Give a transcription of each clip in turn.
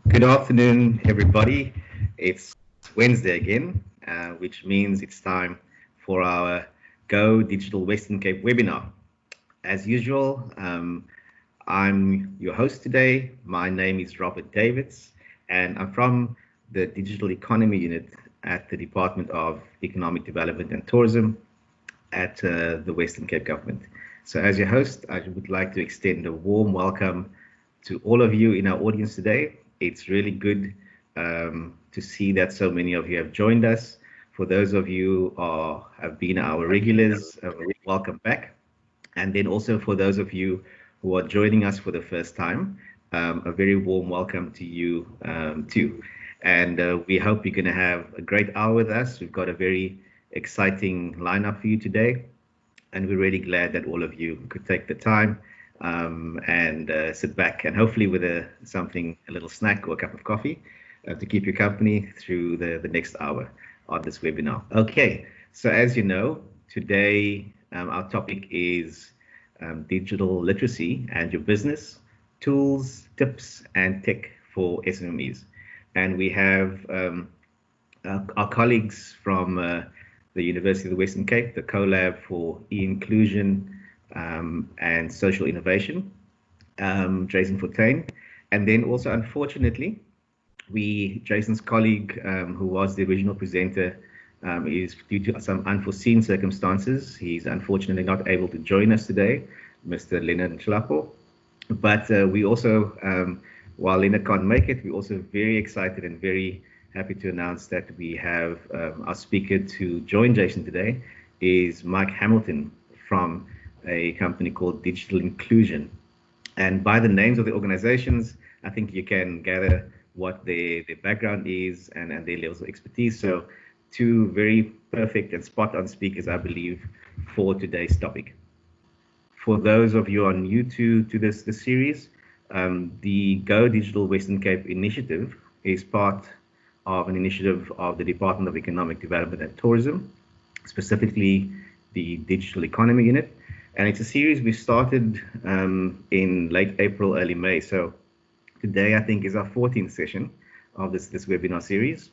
Good afternoon, everybody. It's Wednesday again, which means it's time for our Go Digital Western Cape webinar. As usual, I'm your host today. My name is Robert Davids, and I'm from the Digital Economy Unit at the Department of Economic Development and Tourism at the Western Cape Government. So, as your host, I would like to extend a warm welcome to all of you in our audience today. It's really good to see that so many of you have joined us. For those of you who have been our regulars, welcome back. And then also for those of you who are joining us for the first time, a very warm welcome to you too. And we hope you're going to have a great hour with us. We've got a very exciting lineup for you today. And we're really glad that all of you could take the time and sit back and hopefully with something, a little snack or a cup of coffee to keep you company through the next hour on this webinar. Okay, so as you know, today our topic is digital literacy and your business, tools, tips, and tech for SMMEs. And we have our colleagues from the University of the Western Cape, the CoLab for e-inclusion and social innovation, Jason Fontaine. And then also, unfortunately, Jason's colleague, who was the original presenter, is due to some unforeseen circumstances. He's unfortunately not able to join us today, Mr. Leonard Nchlapo. But we also, while Leonard can't make it, we're also very excited and very happy to announce that we have our speaker to join Jason today is Mike Hamilton from a company called Digital Inclusion. And by the names of the organizations, I think you can gather what their background is and their levels of expertise. So two very perfect and spot on speakers, I believe, for today's topic. For those of you who are new to this series, the Go Digital Western Cape initiative is part of an initiative of the Department of Economic Development and Tourism, specifically the Digital Economy Unit. And it's a series we started in late April, early May. So today, I think, is our 14th session of this webinar series.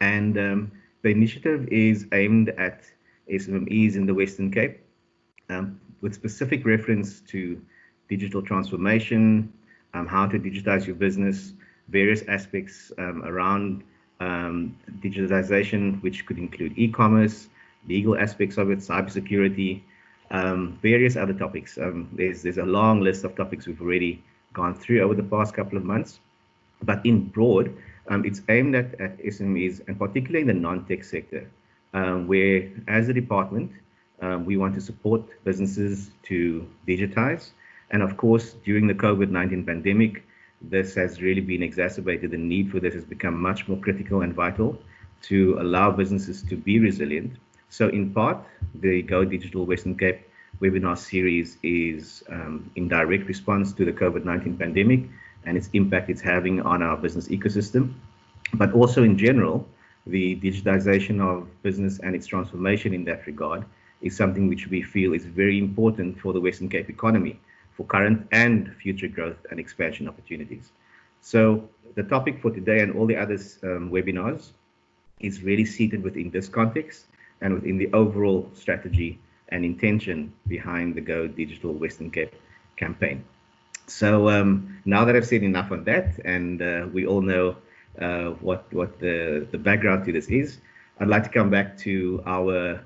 And the initiative is aimed at SMMEs in the Western Cape with specific reference to digital transformation, how to digitize your business, various aspects around digitalization, which could include e-commerce, legal aspects of it, cybersecurity, various other topics. There's a long list of topics we've already gone through over the past couple of months, but in broad, it's aimed at SMEs and particularly in the non-tech sector, where as a department, we want to support businesses to digitize. And of course, during the COVID-19 pandemic, this has really been exacerbated. The need for this has become much more critical and vital to allow businesses to be resilient. So in part, the Go Digital Western Cape webinar series is in direct response to the COVID-19 pandemic and its impact it's having on our business ecosystem. But also in general, the digitization of business and its transformation in that regard is something which we feel is very important for the Western Cape economy, for current and future growth and expansion opportunities. So the topic for today and all the other webinars is really seated within this context and within the overall strategy and intention behind the Go Digital Western Cape campaign. So now that I've said enough on that, and we all know what the background to this is, I'd like to come back to our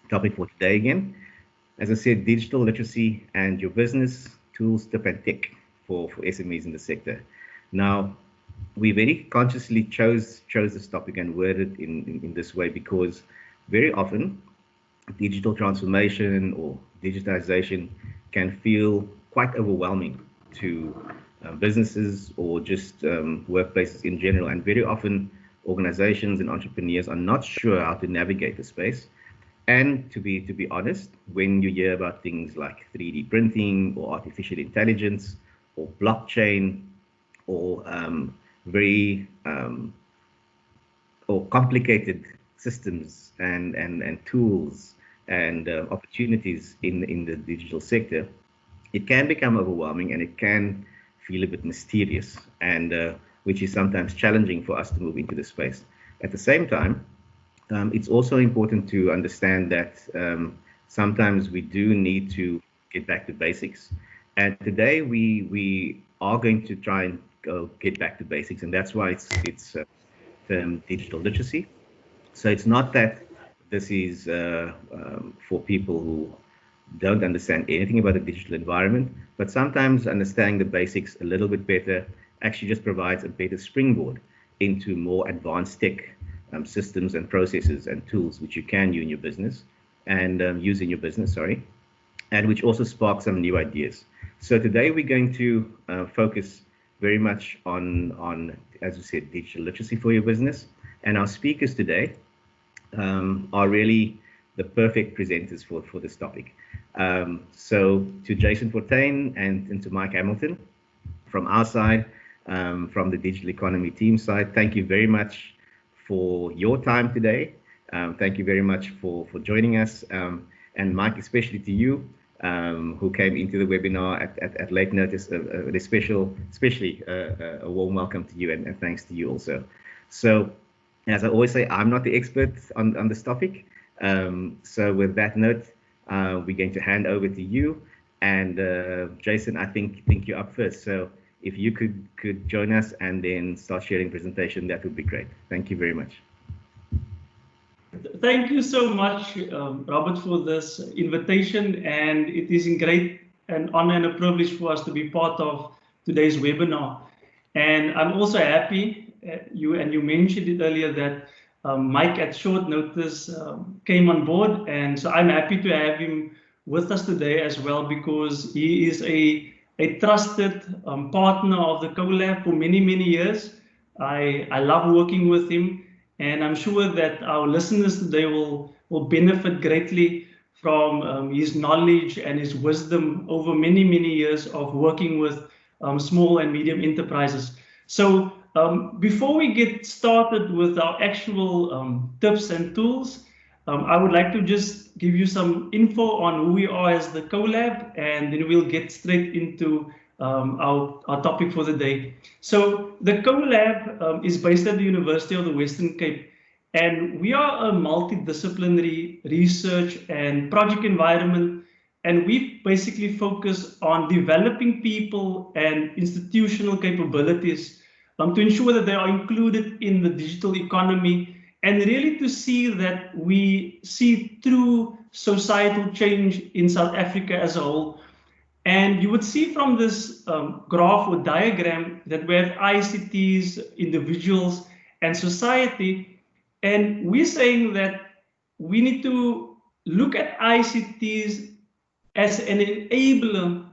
topic for today again. As I said, digital literacy and your business, tools, tip, and tech for SMEs in the sector. Now, we very consciously chose this topic and worded in this way because very often digital transformation or digitization can feel quite overwhelming to businesses or just workplaces in general. And very often organizations and entrepreneurs are not sure how to navigate the space. And to be honest, when you hear about things like 3D printing or artificial intelligence or blockchain or very or complicated systems and tools and opportunities in the digital sector, it can become overwhelming and it can feel a bit mysterious, and which is sometimes challenging for us to move into the space. At the same time, it's also important to understand that sometimes we do need to get back to basics. And today we are going to try and go get back to basics, and that's why it's termed digital literacy. So it's not that this is for people who don't understand anything about the digital environment, but sometimes understanding the basics a little bit better actually just provides a better springboard into more advanced tech systems and processes and tools which you can use in your business use in your business, sorry, and which also spark some new ideas. So today we're going to focus very much on, as we said, digital literacy for your business. And our speakers today are really the perfect presenters for this topic. So to Jason Fortain and to Mike Hamilton from our side, from the digital economy team side, thank you very much for your time today. Thank you very much for joining us. And Mike, especially to you, who came into the webinar at late notice, especially a warm welcome to you and thanks to you also. So as I always say, I'm not the expert on this topic. So with that note, we're going to hand over to you. And Jason, I think you're up first. So if you could join us and then start sharing presentation, that would be great. Thank you very much. Thank you so much, Robert, for this invitation. And it is a great an honor and a privilege for us to be part of today's webinar. And I'm also happy, you mentioned it earlier, that Mike at short notice came on board. And so I'm happy to have him with us today as well, because he is a trusted partner of the CoLab for many, many years. I love working with him. And I'm sure that our listeners today will benefit greatly from his knowledge and his wisdom over many, many years of working with small and medium enterprises. So before we get started with our actual tips and tools, I would like to just give you some info on who we are as the CoLab, and then we'll get straight into our topic for the day. So the CoLab is based at the University of the Western Cape, and we are a multidisciplinary research and project environment, and we basically focus on developing people and institutional capabilities to ensure that they are included in the digital economy, and really to see that we see true societal change in South Africa as a whole. And you would see from this graph or diagram that we have ICTs, individuals, and society. And we're saying that we need to look at ICTs as an enabler,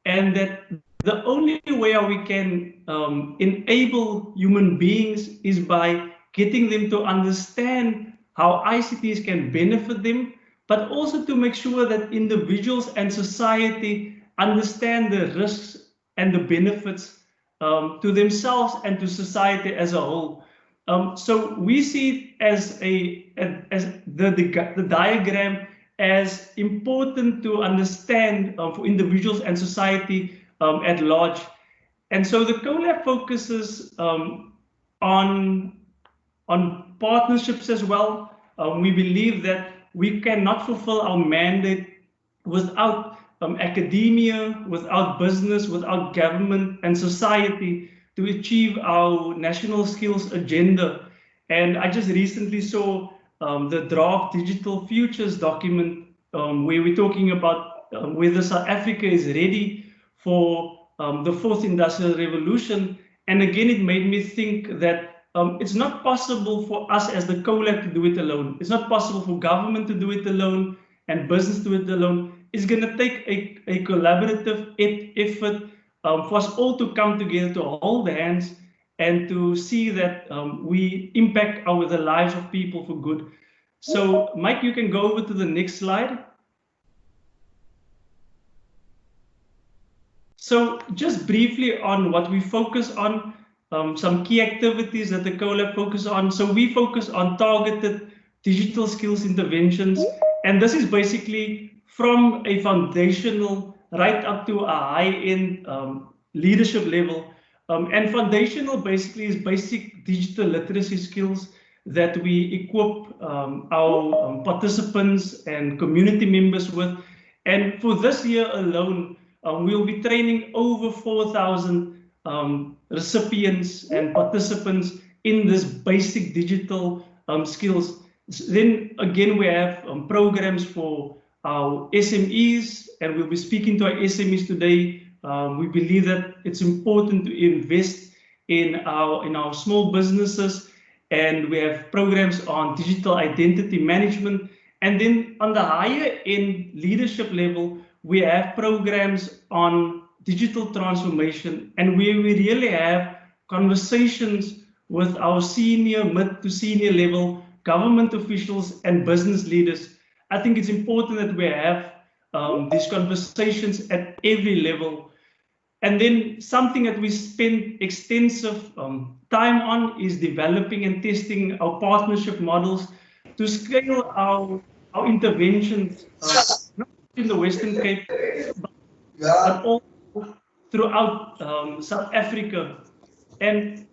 and that the only way we can enable human beings is by getting them to understand how ICTs can benefit them, but also to make sure that individuals and society understand the risks and the benefits to themselves and to society as a whole. So we see it as the diagram as important to understand for individuals and society at large. And so the CoLab focuses on partnerships as well. We believe that we cannot fulfill our mandate without academia, without business, without government and society to achieve our national skills agenda. And I just recently saw the draft digital futures document where we're talking about whether South Africa is ready for the fourth industrial revolution. And again, it made me think that it's not possible for us as the CoLab to do it alone. It's not possible for government to do it alone and business to do it alone. It's going to take a collaborative effort for us all to come together, to hold hands, and to see that we impact the lives of people for good. So, Mike, you can go over to the next slide. So, just briefly on what we focus on, some key activities that the CoLab focus on. So, we focus on targeted digital skills interventions, and this is basically from a foundational right up to a high-end leadership level. And foundational basically is basic digital literacy skills that we equip our participants and community members with. And for this year alone, we'll be training over 4,000 recipients and participants in this basic digital skills. Then again, we have programs for our SMEs, and we'll be speaking to our SMEs today. We believe that it's important to invest in our small businesses, and we have programs on digital identity management. And then on the higher end leadership level, we have programs on digital transformation, and we really have conversations with our senior, mid to senior level government officials and business leaders. I think it's important that we have these conversations at every level. And then something that we spend extensive time on is developing and testing our partnership models to scale our interventions, not in the Western Cape, but also throughout South Africa. And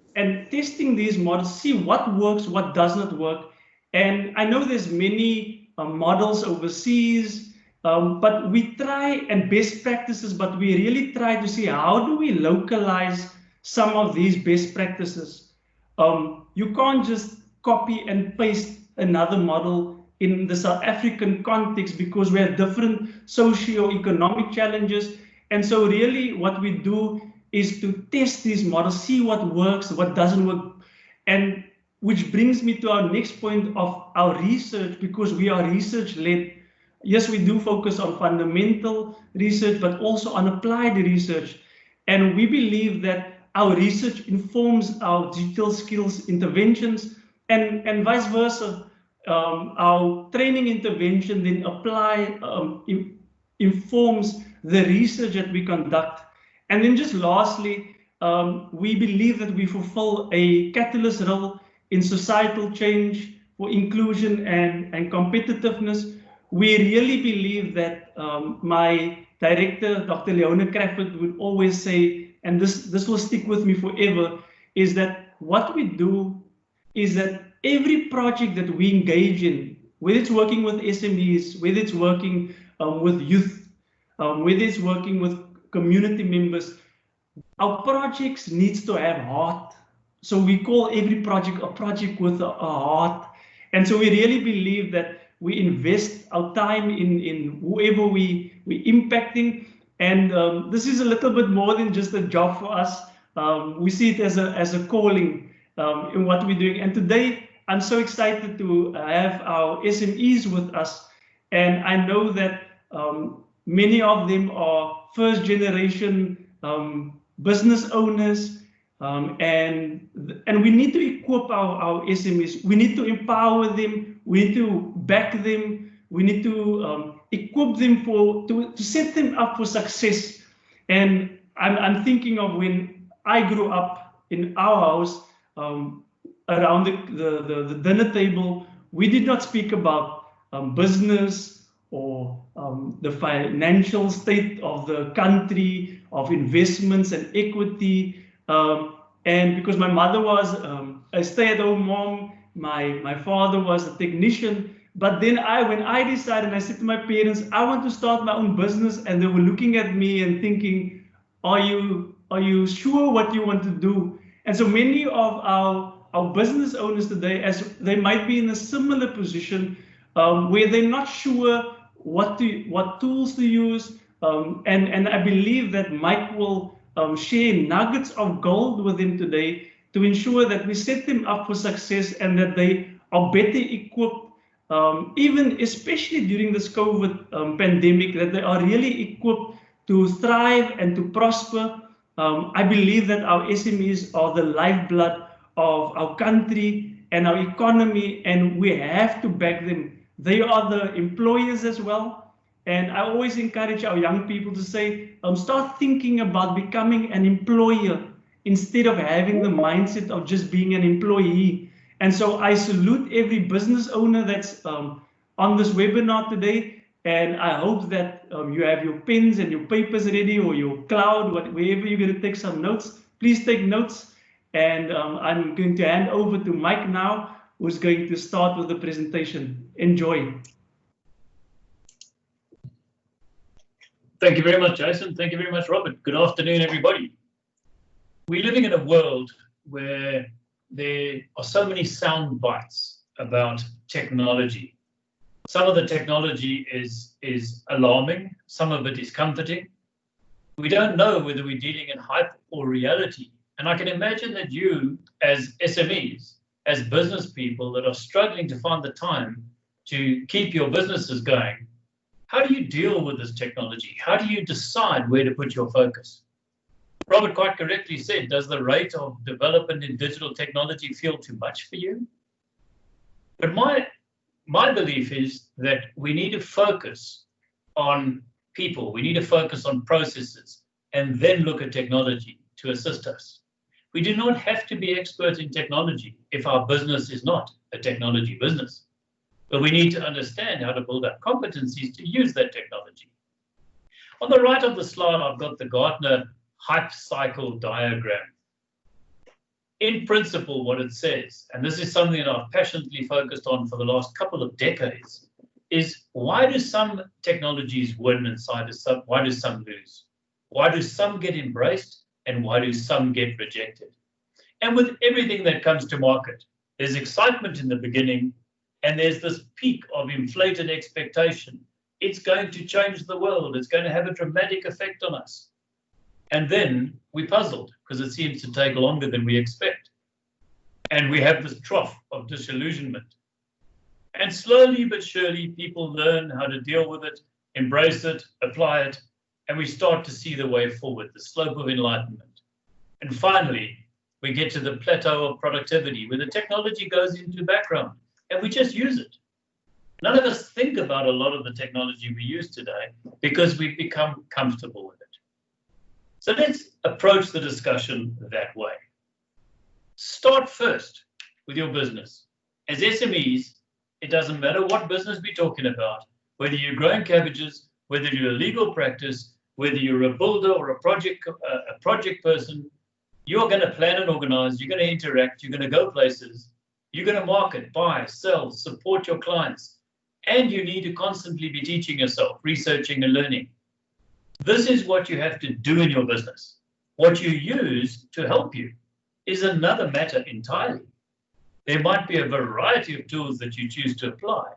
testing these models, see what works, what does not work. And I know there's many models overseas, but we try, and best practices, but we really try to see how do we localize some of these best practices. You can't just copy and paste another model in the South African context because we have different socio-economic challenges. And so really what we do is to test these models, see what works, what doesn't work. And which brings me to our next point of our research, because we are research-led. Yes, we do focus on fundamental research, but also on applied research. And we believe that our research informs our digital skills interventions, and vice versa. Our training intervention then informs the research that we conduct. And then just lastly, we believe that we fulfill a catalyst role in societal change for inclusion and competitiveness. We really believe that my director, Dr. Leona Crawford, would always say, and this will stick with me forever, is that what we do is that every project that we engage in, whether it's working with SMEs, whether it's working with youth, whether it's working with community members, our projects needs to have heart. So we call every project a project with a heart. And so we really believe that we invest our time in whoever we're impacting. And this is a little bit more than just a job for us. We see it as a calling in what we're doing. And today, I'm so excited to have our SMEs with us. And I know that many of them are first generation business owners. And we need to equip our SMEs. We need to empower them. We need to back them. We need to equip them to set them up for success. And I'm thinking of when I grew up in our house, around the dinner table, we did not speak about business or the financial state of the country, of investments and equity. And because my mother was a stay-at-home mom, my father was a technician. But then when I decided, and I said to my parents, I want to start my own business, and they were looking at me and thinking, are you sure what you want to do? And so many of our business owners today, as they might be in a similar position where they're not sure what tools to use. And I believe that Mike will share nuggets of gold with them today to ensure that we set them up for success and that they are better equipped, even especially during this COVID pandemic, that they are really equipped to thrive and to prosper. I believe that our SMEs are the lifeblood of our country and our economy, and we have to back them. They are the employers as well. And I always encourage our young people to say, start thinking about becoming an employer instead of having the mindset of just being an employee. And so I salute every business owner that's on this webinar today. And I hope that you have your pens and your papers ready, or your cloud, wherever you're going to take some notes. Please take notes. And I'm going to hand over to Mike now, who's going to start with the presentation. Enjoy. Thank you very much, Jason. Thank you very much, Robert. Good afternoon, everybody. We're living in a world where there are so many sound bites about technology. Some of the technology is alarming. Some of it is comforting. We don't know whether we're dealing in hype or reality. And I can imagine that you, as SMEs, as business people that are struggling to find the time to keep your businesses going, how do you deal with this technology? How do you decide where to put your focus? Robert quite correctly said, does the rate of development in digital technology feel too much for you? But my belief is that we need to focus on people. We need to focus on processes and then look at technology to assist us. We do not have to be experts in technology if our business is not a technology business. But we need to understand how to build up competencies to use that technology. On the right of the slide, I've got the Gartner hype cycle diagram. In principle, what it says, and this is something that I've passionately focused on for the last couple of decades, is why do some technologies win and why do some lose? Why do some get embraced and why do some get rejected? And with everything that comes to market, there's excitement in the beginning and there's this peak of inflated expectation. It's going to change the world. It's going to have a dramatic effect on us. And then we're puzzled because it seems to take longer than we expect. And we have this trough of disillusionment. And slowly but surely, people learn how to deal with it, embrace it, apply it, and we start to see the way forward, the slope of enlightenment. And finally, we get to the plateau of productivity where the technology goes into the background and we just use it. None of us think about a lot of the technology we use today because we've become comfortable with it. So let's approach the discussion that way. Start first with your business. As SMEs, it doesn't matter what business we're talking about, whether you're growing cabbages, whether you're a legal practice, whether you're a builder or a project person, you're going to plan and organize, you're going to interact, you're going to go places, you're going to market, buy, sell, support your clients, and you need to constantly be teaching yourself, researching and learning. This is what you have to do in your business. What you use to help you is another matter entirely. There might be a variety of tools that you choose to apply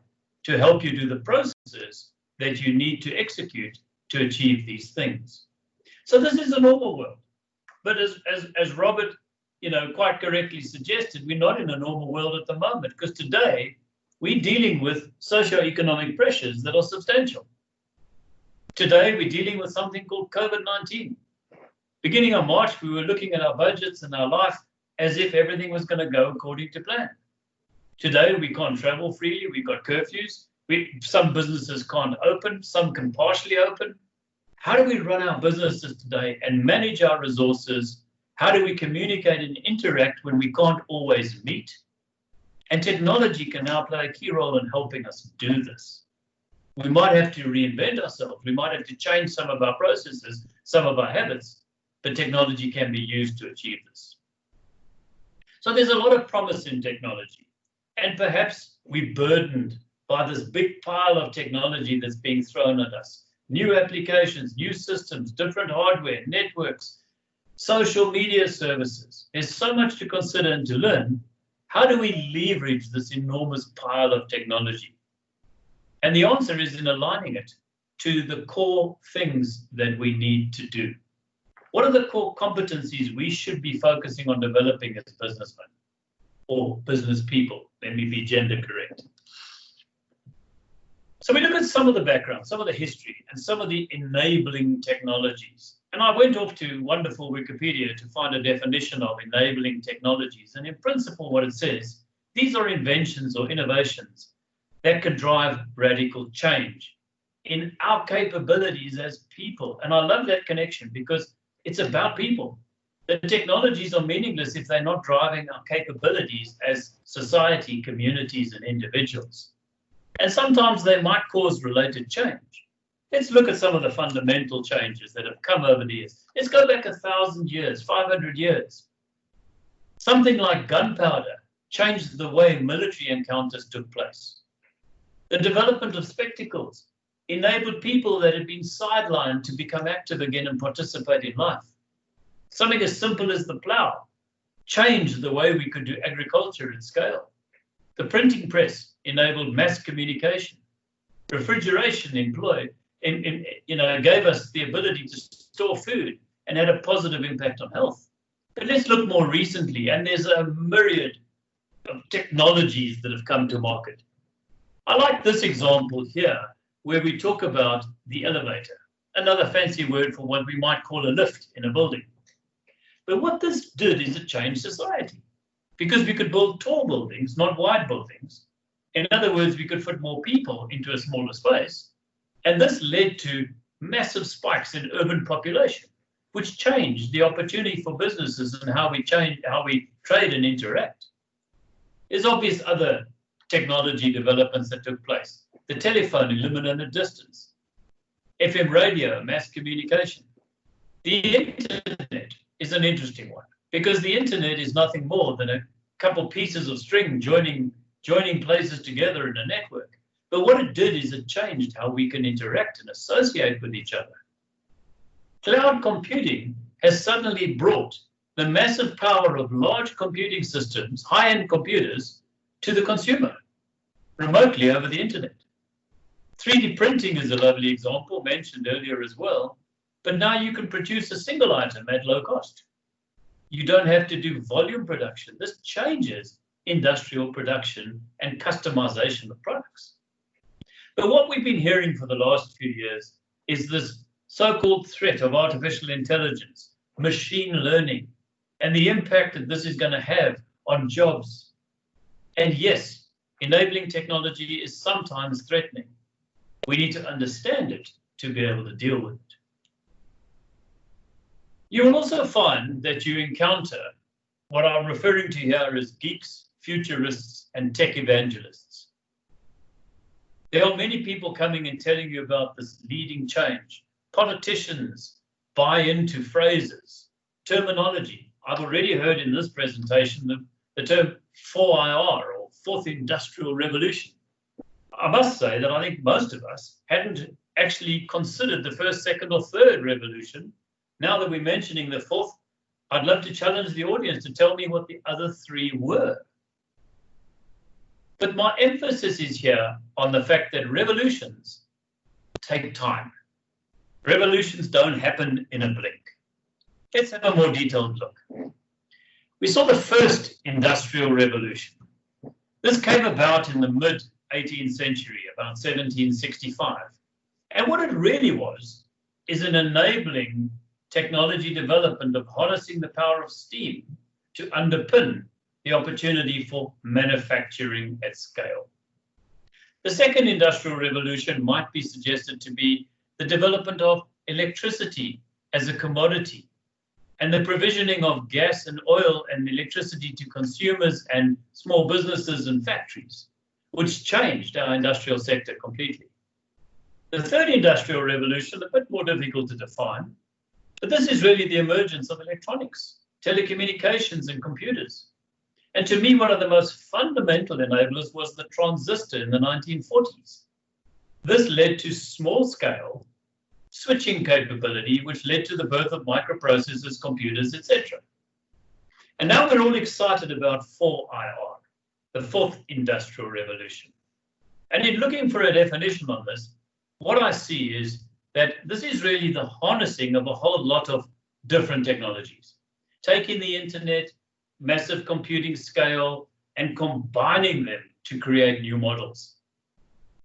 to help you do the processes that you need to execute to achieve these things. So this is a normal world. But as Robert, quite correctly suggested, we're not in a normal world at the moment because today we're dealing with socioeconomic pressures that are substantial. Today, we're dealing with something called COVID-19. Beginning of March, we were looking at our budgets and our life as if everything was going to go according to plan. Today, we can't travel freely. We've got curfews. Some businesses can't open. Some can partially open. How do we run our businesses today and manage our resources? How do we communicate and interact when we can't always meet? And technology can now play a key role in helping us do this. We might have to reinvent ourselves. We might have to change some of our processes, some of our habits, but technology can be used to achieve this. So there's a lot of promise in technology. And perhaps we're burdened by this big pile of technology that's being thrown at us. New applications, new systems, different hardware, networks, social media services. There's so much to consider and to learn. How do we leverage this enormous pile of technology? And the answer is in aligning it to the core things that we need to do. What are the core competencies we should be focusing on developing as businessmen or business people? Let me be gender correct. So we look at some of the background, some of the history, and some of the enabling technologies. And I went off to wonderful Wikipedia to find a definition of enabling technologies. And in principle, what it says, these are inventions or innovations that can drive radical change in our capabilities as people. And I love that connection because it's about people. The technologies are meaningless if they're not driving our capabilities as society, communities, and individuals. And sometimes they might cause related change. Let's look at some of the fundamental changes that have come over the years. Let's go back 1,000 years, 500 years. Something like gunpowder changed the way military encounters took place. The development of spectacles enabled people that had been sidelined to become active again and participate in life. Something as simple as the plow changed the way we could do agriculture at scale. The printing press enabled mass communication. Refrigeration gave us the ability to store food and had a positive impact on health. But let's look more recently, and there's a myriad of technologies that have come to market. I like this example here, where we talk about the elevator, another fancy word for what we might call a lift in a building. But what this did is it changed society, because we could build tall buildings, not wide buildings. In other words, we could fit more people into a smaller space. And this led to massive spikes in urban population, which changed the opportunity for businesses and how we trade and interact. There's obvious other technology developments that took place. The telephone, eliminated distance. FM radio, mass communication. The internet is an interesting one, because the internet is nothing more than a couple pieces of string joining places together in a network. But what it did is it changed how we can interact and associate with each other. Cloud computing has suddenly brought the massive power of large computing systems, high-end computers, to the consumer, remotely over the internet. 3D printing is a lovely example, mentioned earlier as well, but now you can produce a single item at low cost. You don't have to do volume production. This changes industrial production and customization of products. But what we've been hearing for the last few years is this so-called threat of artificial intelligence, machine learning, and the impact that this is going to have on jobs. And yes, enabling technology is sometimes threatening. We need to understand it to be able to deal with it. You will also find that you encounter what I'm referring to here as geeks, futurists, and tech evangelists. There are many people coming and telling you about this leading change. Politicians buy into phrases, terminology. I've already heard in this presentation the term 4IR, or Fourth Industrial Revolution. I must say that I think most of us hadn't actually considered the first, second, or third revolution. Now that we're mentioning the fourth, I'd love to challenge the audience to tell me what the other three were. But my emphasis is here on the fact that revolutions take time. Revolutions don't happen in a blink. Let's have a more detailed look. We saw the first industrial revolution. This came about in the mid-18th century, about 1765. And what it really was is an enabling technology development of harnessing the power of steam to underpin the opportunity for manufacturing at scale. The second industrial revolution might be suggested to be the development of electricity as a commodity and the provisioning of gas and oil and electricity to consumers and small businesses and factories, which changed our industrial sector completely. The third industrial revolution, a bit more difficult to define, but this is really the emergence of electronics, telecommunications, and computers. And to me, one of the most fundamental enablers was the transistor in the 1940s. This led to small-scale switching capability, which led to the birth of microprocessors, computers, etc. And now we're all excited about 4IR, the fourth industrial revolution. And in looking for a definition on this, what I see is that this is really the harnessing of a whole lot of different technologies, taking the internet, massive computing scale, and combining them to create new models.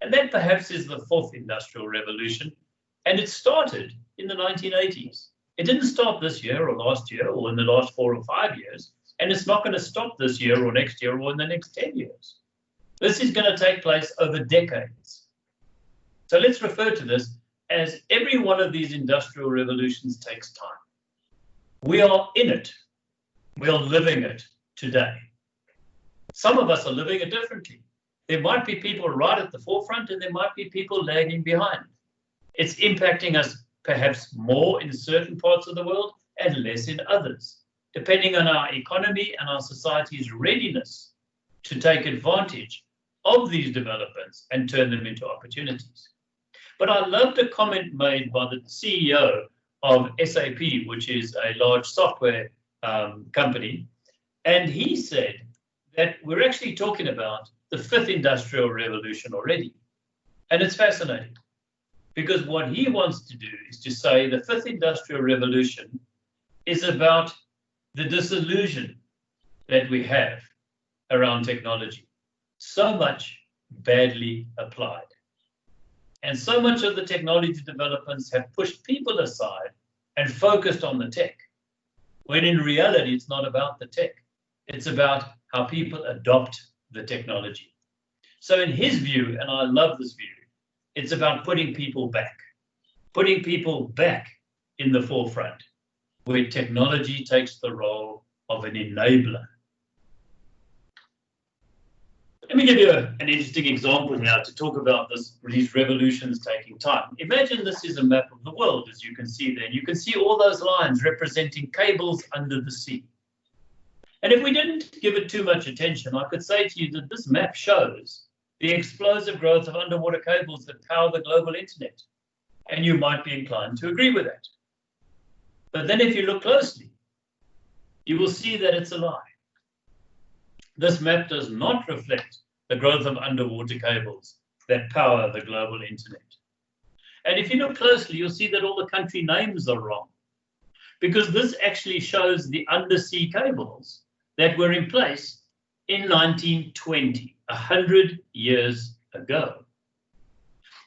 And that perhaps is the fourth industrial revolution. And it started in the 1980s. It didn't start this year or last year or in the last 4 or 5 years. And it's not going to stop this year or next year or in the next 10 years. This is going to take place over decades. So let's refer to this as every one of these industrial revolutions takes time. We are in it. We are living it today. Some of us are living it differently. There might be people right at the forefront and there might be people lagging behind. It's impacting us perhaps more in certain parts of the world and less in others, depending on our economy and our society's readiness to take advantage of these developments and turn them into opportunities. But I loved a comment made by the CEO of SAP, which is a large software company, and he said that we're actually talking about the fifth industrial revolution already. And it's fascinating because what he wants to do is to say the fifth industrial revolution is about the disillusion that we have around technology. So much badly applied. And so much of the technology developments have pushed people aside and focused on the tech, when in reality, it's not about the tech. It's about how people adopt the technology. So in his view, and I love this view, it's about putting people back in the forefront, where technology takes the role of an enabler. Let me give you an interesting example here to talk about these revolutions taking time. Imagine this is a map of the world, as you can see there. You can see all those lines representing cables under the sea. And if we didn't give it too much attention, I could say to you that this map shows the explosive growth of underwater cables that power the global internet. And you might be inclined to agree with that. But then if you look closely, you will see that it's a lie. This map does not reflect the growth of underwater cables that power the global internet. And if you look closely, you'll see that all the country names are wrong, because this actually shows the undersea cables that were in place in 1920, 100 years ago.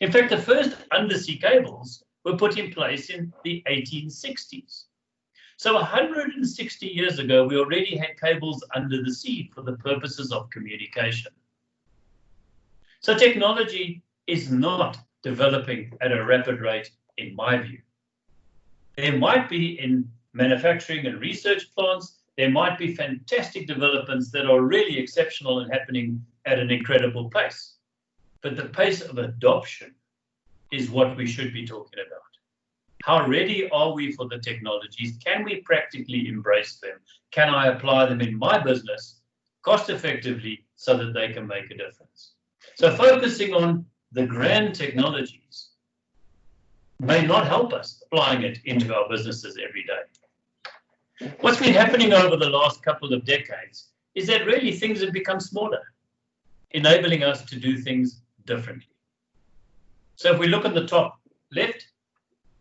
In fact, the first undersea cables were put in place in the 1860s. So 160 years ago, we already had cables under the sea for the purposes of communication. So technology is not developing at a rapid rate, in my view. There might be in manufacturing and research plants, there might be fantastic developments that are really exceptional and happening at an incredible pace. But the pace of adoption is what we should be talking about. How ready are we for the technologies? Can we practically embrace them? Can I apply them in my business cost effectively so that they can make a difference? So focusing on the grand technologies may not help us applying it into our businesses every day. What's been happening over the last couple of decades is that really things have become smaller, enabling us to do things differently. So if we look at the top left,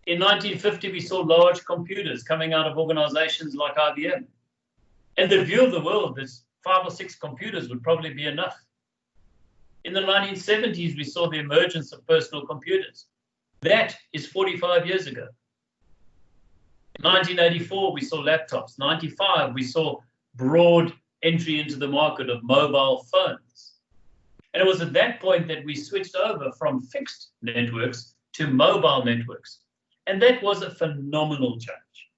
in 1950, we saw large computers coming out of organizations like IBM. And the view of the world is 5 or 6 computers would probably be enough. In the 1970s, we saw the emergence of personal computers. That is 45 years ago. In 1984, we saw laptops. 95, we saw broad entry into the market of mobile phones. And it was at that point that we switched over from fixed networks to mobile networks. And that was a phenomenal change.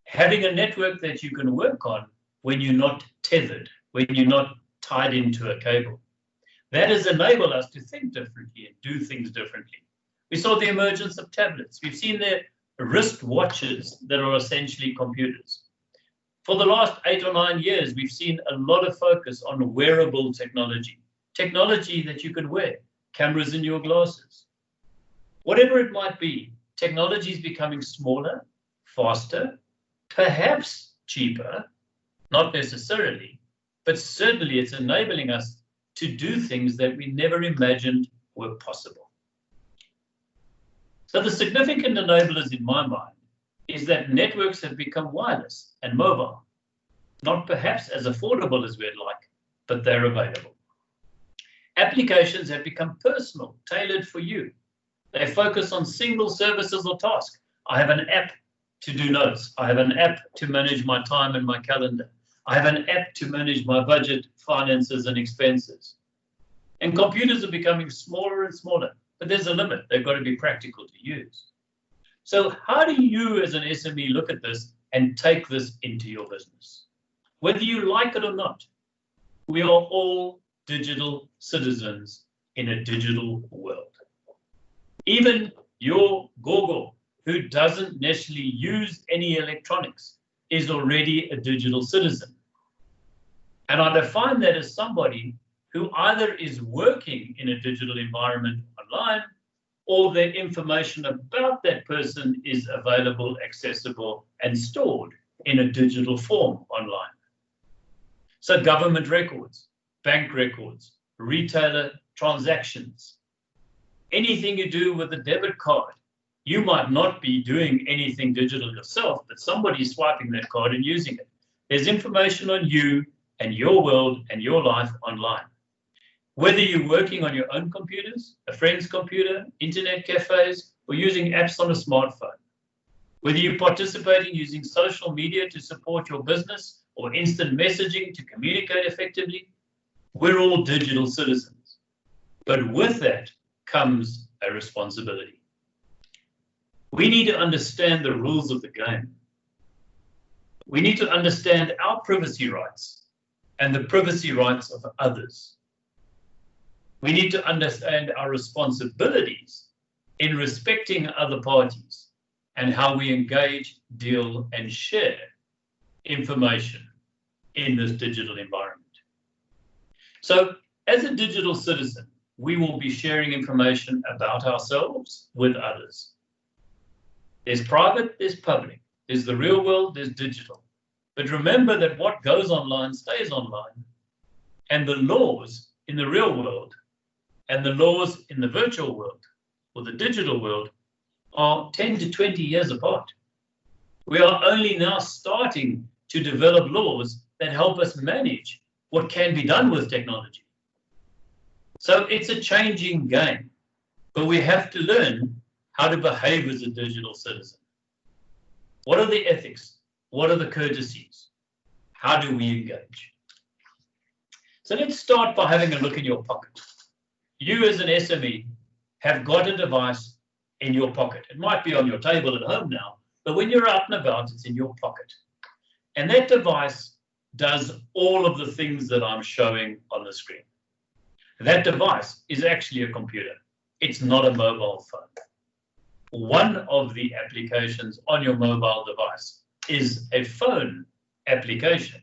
Having a network that you can work on when you're not tethered, when you're not tied into a cable. That has enabled us to think differently and do things differently. We saw the emergence of tablets. We've seen the wrist watches that are essentially computers. For the last 8 or 9 years, we've seen a lot of focus on wearable technology. Technology that you can wear, cameras in your glasses. Whatever it might be, technology is becoming smaller, faster, perhaps cheaper, not necessarily, but certainly it's enabling us to do things that we never imagined were possible. So the significant enablers in my mind is that networks have become wireless and mobile, not perhaps as affordable as we'd like, but they're available. Applications have become personal, tailored for you. They focus on single services or tasks. I have an app to do notes. I have an app to manage my time and my calendar. I have an app to manage my budget, finances, and expenses. And computers are becoming smaller and smaller, but there's a limit. They've got to be practical to use. So how do you as an SME look at this and take this into your business? Whether you like it or not, we are all digital citizens in a digital world. Even your Gogo, who doesn't necessarily use any electronics, is already a digital citizen. And I define that as somebody who either is working in a digital environment online, or their information about that person is available, accessible, and stored in a digital form online. So government records, bank records, retailer transactions, anything you do with a debit card. You might not be doing anything digital yourself, but somebody's swiping that card and using it. There's information on you and your world and your life online. Whether you're working on your own computers, a friend's computer, internet cafes, or using apps on a smartphone. Whether you're participating using social media to support your business or instant messaging to communicate effectively, we're all digital citizens. But with that comes a responsibility. We need to understand the rules of the game. We need to understand our privacy rights and the privacy rights of others. We need to understand our responsibilities in respecting other parties and how we engage, deal, and share information in this digital environment. So, as a digital citizen, we will be sharing information about ourselves with others. There's private, there's public, there's the real world, there's digital. But remember that what goes online stays online, and the laws in the real world and the laws in the virtual world or the digital world are 10 to 20 years apart. We are only now starting to develop laws that help us manage what can be done with technology. So it's a changing game, but we have to learn how to behave as a digital citizen. What are the ethics? What are the courtesies? How do we engage? So let's start by having a look in your pocket. You as an SME have got a device in your pocket. It might be on your table at home now, but when you're out and about, it's in your pocket. And that device does all of the things that I'm showing on the screen. That device is actually a computer. It's not a mobile phone. One of the applications on your mobile device is a phone application.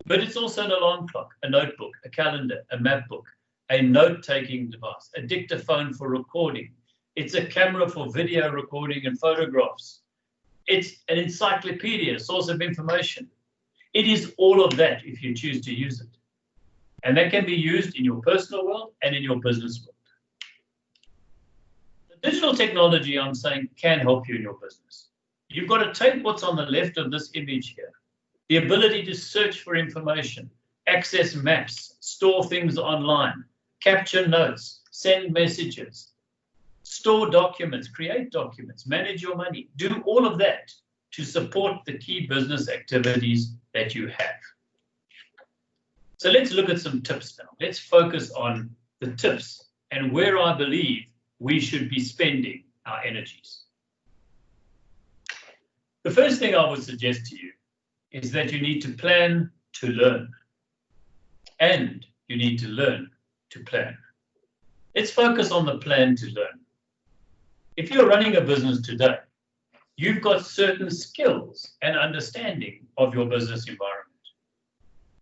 But it's also an alarm clock, a notebook, a calendar, a map book, a note-taking device, a dictaphone for recording. It's a camera for video recording and photographs. It's an encyclopedia, a source of information. It is all of that if you choose to use it. And that can be used in your personal world and in your business world. The digital technology, I'm saying, can help you in your business. You've got to take what's on the left of this image here, the ability to search for information, access maps, store things online, capture notes, send messages, store documents, create documents, manage your money, do all of that to support the key business activities that you have. So let's look at some tips now. Let's focus on the tips and where I believe we should be spending our energies. The first thing I would suggest to you is that you need to plan to learn, and you need to learn to plan. Let's focus on the plan to learn. If you're running a business today, you've got certain skills and understanding of your business environment.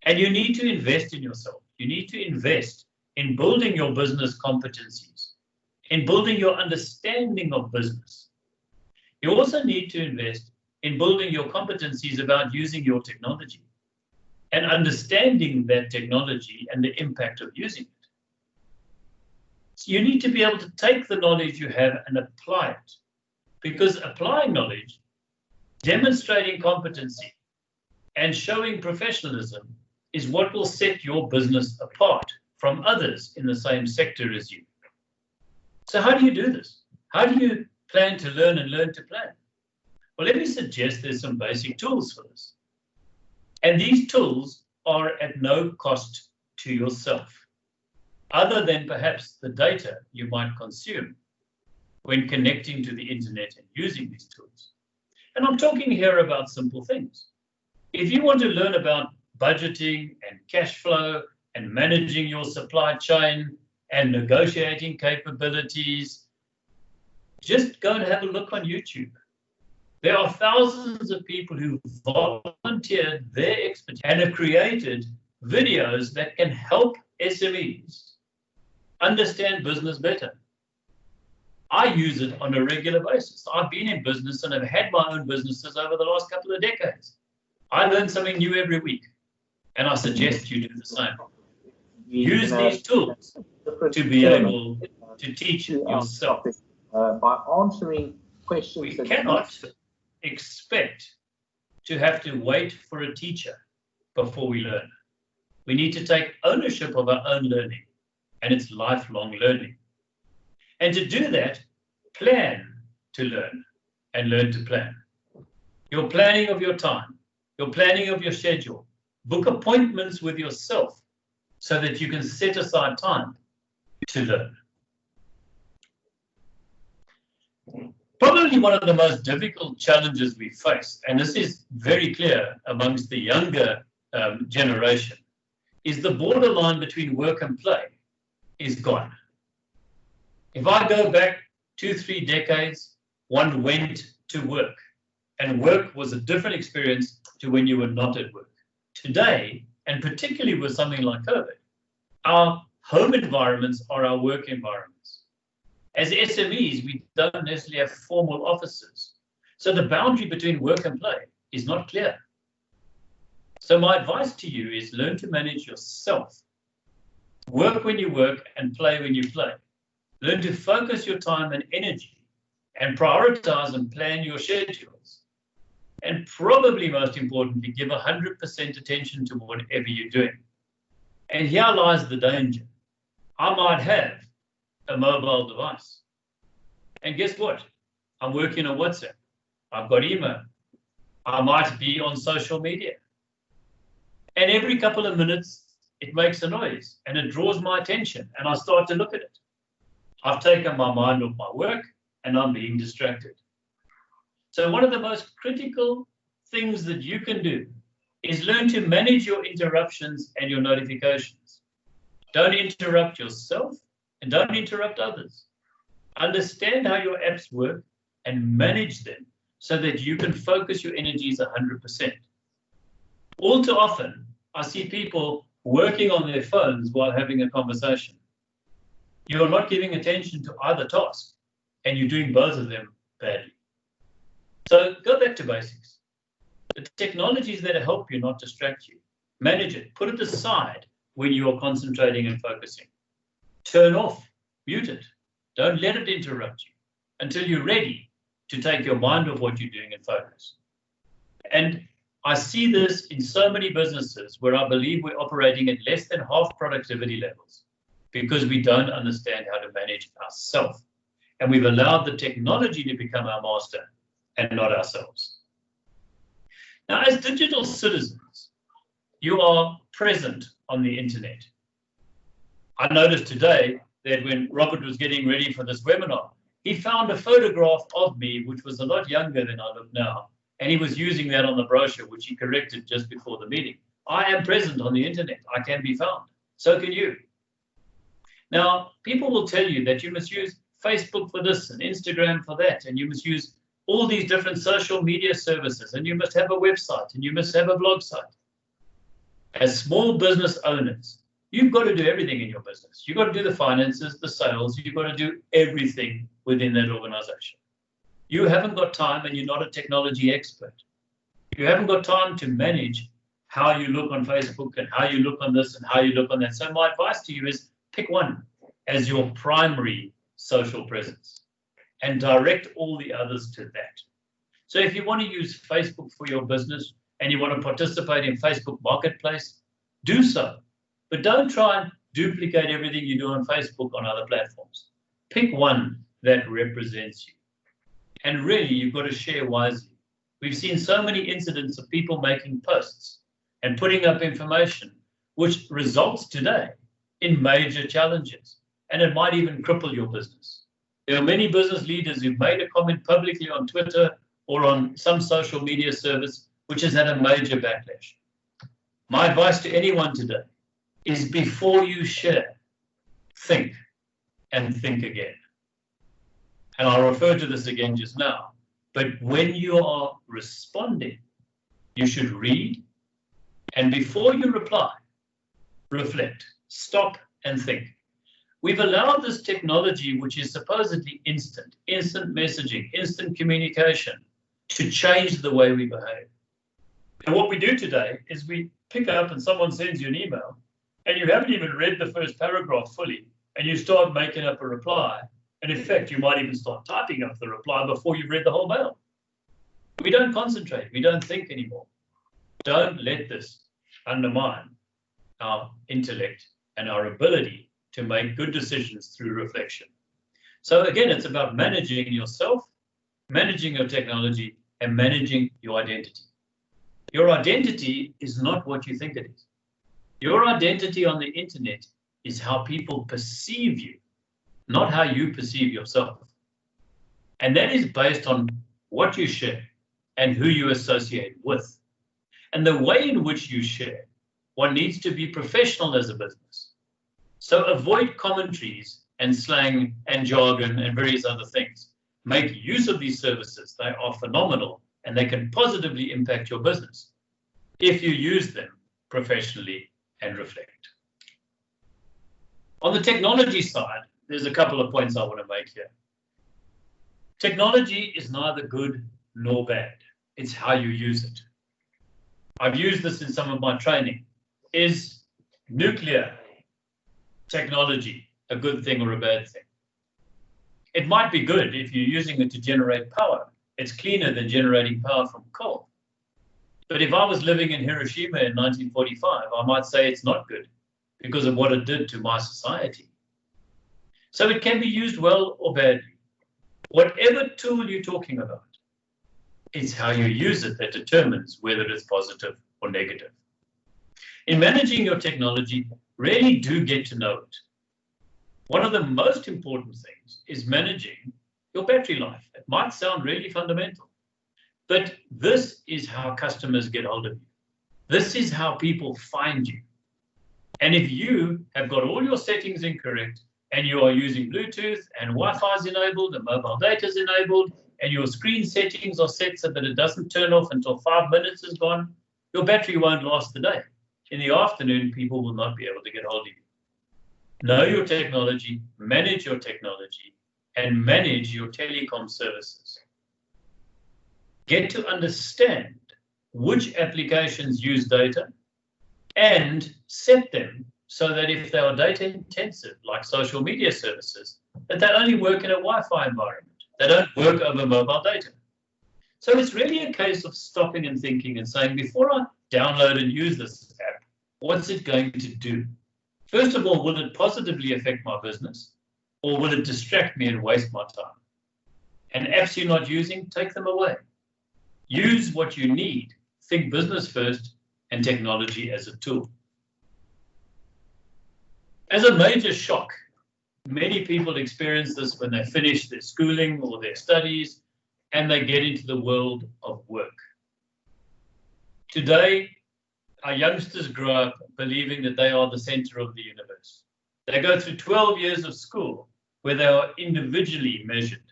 And you need to invest in yourself. You need to invest in building your business competencies, in building your understanding of business. You also need to invest in building your competencies about using your technology and understanding that technology and the impact of using it. So you need to be able to take the knowledge you have and apply it, because applying knowledge, demonstrating competency, and showing professionalism is what will set your business apart from others in the same sector as you. So how do you do this? How do you plan to learn and learn to plan? Well, let me suggest there's some basic tools for this. And these tools are at no cost to yourself, other than perhaps the data you might consume when connecting to the internet and using these tools. And I'm talking here about simple things. If you want to learn about budgeting and cash flow and managing your supply chain and negotiating capabilities, just go and have a look on YouTube. There are thousands of people who volunteered their expertise and have created videos that can help SMEs understand business better. I use it on a regular basis. I've been in business and have had my own businesses over the last couple of decades. I learn something new every week, and I suggest you do the same. Use these tools to be able to teach yourself. By answering questions. We cannot expect to have to wait for a teacher before we learn. We need to take ownership of our own learning, and it's lifelong learning. And to do that, plan to learn and learn to plan. Your planning of your time, your planning of your schedule, book appointments with yourself so that you can set aside time to learn. Probably one of the most difficult challenges we face, and this is very clear amongst the younger generation, is the borderline between work and play is gone. If I go back 2-3 decades, one went to work, and work was a different experience to when you were not at work. Today, and particularly with something like COVID, our home environments are our work environments. As SMEs, we don't necessarily have formal offices. So the boundary between work and play is not clear. So my advice to you is learn to manage yourself. Work when you work and play when you play. Learn to focus your time and energy and prioritize and plan your schedules. And probably most importantly, give 100% attention to whatever you're doing. And here lies the danger. I might have a mobile device. And guess what? I'm working on WhatsApp. I've got email. I might be on social media. And every couple of minutes, it makes a noise and it draws my attention and I start to look at it. I've taken my mind off my work and I'm being distracted. So one of the most critical things that you can do is learn to manage your interruptions and your notifications. Don't interrupt yourself and don't interrupt others. Understand how your apps work and manage them so that you can focus your energies 100%. All too often, I see people working on their phones while having a conversation. You're not giving attention to either task, and you're doing both of them badly. So go back to basics. The technologies that help you, not distract you. Manage it. Put it aside when you are concentrating and focusing. Turn off. Mute it. Don't let it interrupt you until you're ready to take your mind off what you're doing and focus. And I see this in so many businesses where I believe we're operating at less than half productivity levels because we don't understand how to manage ourselves. And we've allowed the technology to become our master and not ourselves. Now, as digital citizens, you are present on the internet. I noticed today that when Robert was getting ready for this webinar, he found a photograph of me, which was a lot younger than I look now. And he was using that on the brochure, which he corrected just before the meeting. I am present on the internet. I can be found. So can you. Now, people will tell you that you must use Facebook for this and Instagram for that, and you must use all these different social media services, and you must have a website, and you must have a blog site. As small business owners, you've got to do everything in your business. You've got to do the finances, the sales. You've got to do everything within that organization. You haven't got time and you're not a technology expert. You haven't got time to manage how you look on Facebook and how you look on this and how you look on that. So my advice to you is pick one as your primary social presence and direct all the others to that. So if you want to use Facebook for your business and you want to participate in Facebook Marketplace, do so. But don't try and duplicate everything you do on Facebook on other platforms. Pick one that represents you. And really, you've got to share wisely. We've seen so many incidents of people making posts and putting up information, which results today in major challenges. And it might even cripple your business. There are many business leaders who've made a comment publicly on Twitter or on some social media service, which has had a major backlash. My advice to anyone today is before you share, think and think again. And I'll refer to this again just now. But when you are responding, you should read, and before you reply, reflect, stop and think. We've allowed this technology, which is supposedly instant messaging, instant communication, to change the way we behave. And what we do today is we pick up and someone sends you an email and you haven't even read the first paragraph fully and you start making up a reply. And in fact, you might even start typing up the reply before you've read the whole mail. We don't concentrate. We don't think anymore. Don't let this undermine our intellect and our ability to make good decisions through reflection. So again, it's about managing yourself, managing your technology, and managing your identity. Your identity is not what you think it is. Your identity on the internet is how people perceive you, not how you perceive yourself. And that is based on what you share and who you associate with. And the way in which you share, one needs to be professional as a business. So avoid commentaries and slang and jargon and various other things. Make use of these services. They are phenomenal and they can positively impact your business if you use them professionally and reflect. On the technology side, there's a couple of points I want to make here. Technology is neither good nor bad. It's how you use it. I've used this in some of my training. Is nuclear technology a good thing or a bad thing? It might be good if you're using it to generate power. It's cleaner than generating power from coal. But if I was living in Hiroshima in 1945, I might say it's not good because of what it did to my society. So it can be used well or badly. Whatever tool you're talking about, it's how you use it that determines whether it's positive or negative. In managing your technology, really do get to know it. One of the most important things is managing your battery life. It might sound really fundamental, but this is how customers get hold of you. This is how people find you. And if you have got all your settings incorrect and you are using Bluetooth and Wi-Fi is enabled and mobile data is enabled and your screen settings are set so that it doesn't turn off until 5 minutes is gone, your battery won't last the day. In the afternoon, people will not be able to get hold of you. Know your technology, manage your technology, and manage your telecom services. Get to understand which applications use data and set them so that if they are data intensive, like social media services, that they only work in a Wi-Fi environment. They don't work over mobile data. So it's really a case of stopping and thinking and saying, before I download and use this app, what's it going to do? First of all, will it positively affect my business or will it distract me and waste my time? And apps you're not using, take them away. Use what you need. Think business first and technology as a tool. As a major shock, many people experience this when they finish their schooling or their studies and they get into the world of work. Today, our youngsters grow up believing that they are the center of the universe. They go through 12 years of school where they are individually measured.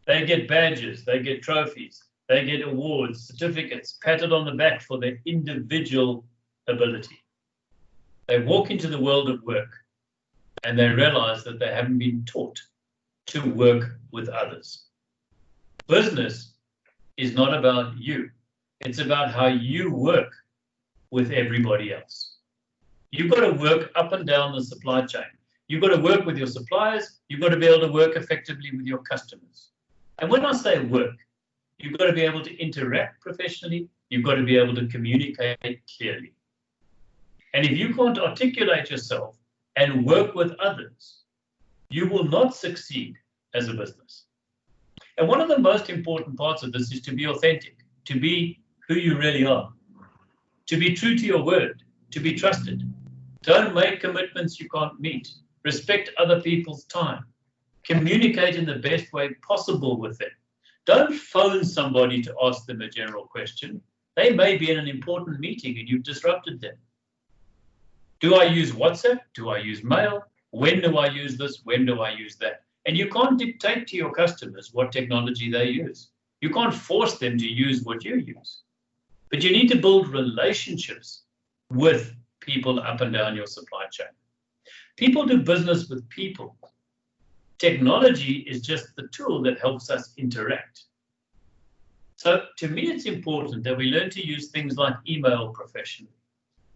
They get badges, they get trophies, they get awards, certificates, patted on the back for their individual ability. They walk into the world of work and they realize that they haven't been taught to work with others. Business is not about you. It's about how you work with everybody else. You've got to work up and down the supply chain. You've got to work with your suppliers. You've got to be able to work effectively with your customers. And when I say work, you've got to be able to interact professionally. You've got to be able to communicate clearly. And if you can't articulate yourself and work with others, you will not succeed as a business. And one of the most important parts of this is to be authentic, to be who you really are, to be true to your word, to be trusted. Don't make commitments you can't meet. Respect other people's time. Communicate in the best way possible with them. Don't phone somebody to ask them a general question. They may be in an important meeting and you've disrupted them. Do I use WhatsApp? Do I use mail? When do I use this? When do I use that? And you can't dictate to your customers what technology they use. You can't force them to use what you use. But you need to build relationships with people up and down your supply chain. People do business with people. Technology is just the tool that helps us interact. So to me, it's important that we learn to use things like email professionally,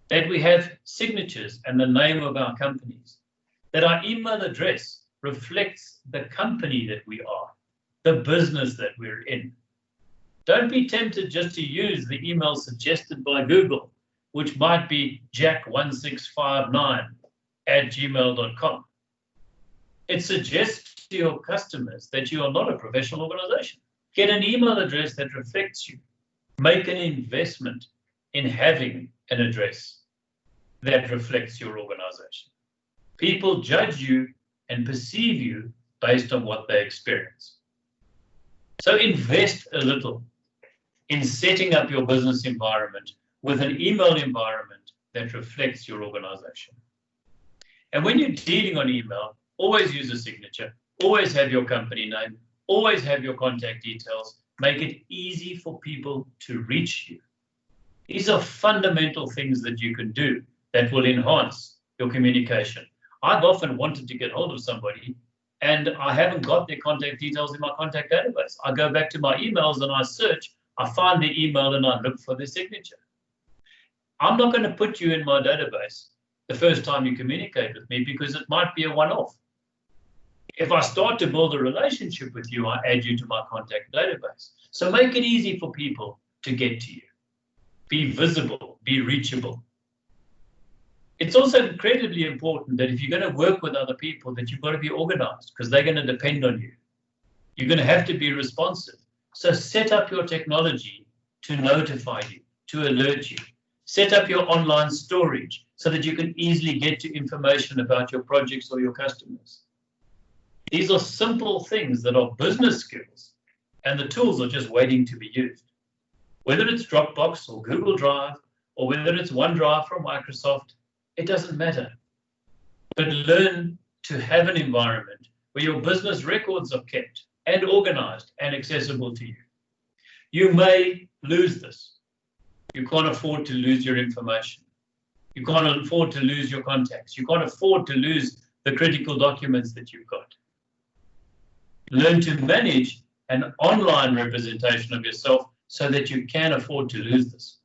that we have signatures and the name of our companies, that our email address reflects the company that we are, the business that we're in. Don't be tempted just to use the email suggested by Google, which might be jack1659@gmail.com. It suggests to your customers that you are not a professional organization. Get an email address that reflects you. Make an investment in having an address that reflects your organization. People judge you and perceive you based on what they experience. So invest a little in setting up your business environment with an email environment that reflects your organization. And when you're dealing on email, always use a signature, always have your company name, always have your contact details, make it easy for people to reach you. These are fundamental things that you can do that will enhance your communication. I've often wanted to get hold of somebody and I haven't got their contact details in my contact database. I go back to my emails and I search, I find the email and I look for their signature. I'm not going to put you in my database the first time you communicate with me because it might be a one-off. If I start to build a relationship with you, I add you to my contact database. So make it easy for people to get to you. Be visible, be reachable. It's also incredibly important that if you're going to work with other people, that you've got to be organized because they're going to depend on you. You're going to have to be responsive. So set up your technology to notify you, to alert you. Set up your online storage so that you can easily get to information about your projects or your customers. These are simple things that are business skills, and the tools are just waiting to be used. Whether it's Dropbox or Google Drive, or whether it's OneDrive from Microsoft, it doesn't matter. But learn to have an environment where your business records are kept and organized and accessible to you. You may lose this. You can't afford to lose your information. You can't afford to lose your contacts. You can't afford to lose the critical documents that you've got. Learn to manage an online representation of yourself so that you can afford to lose this.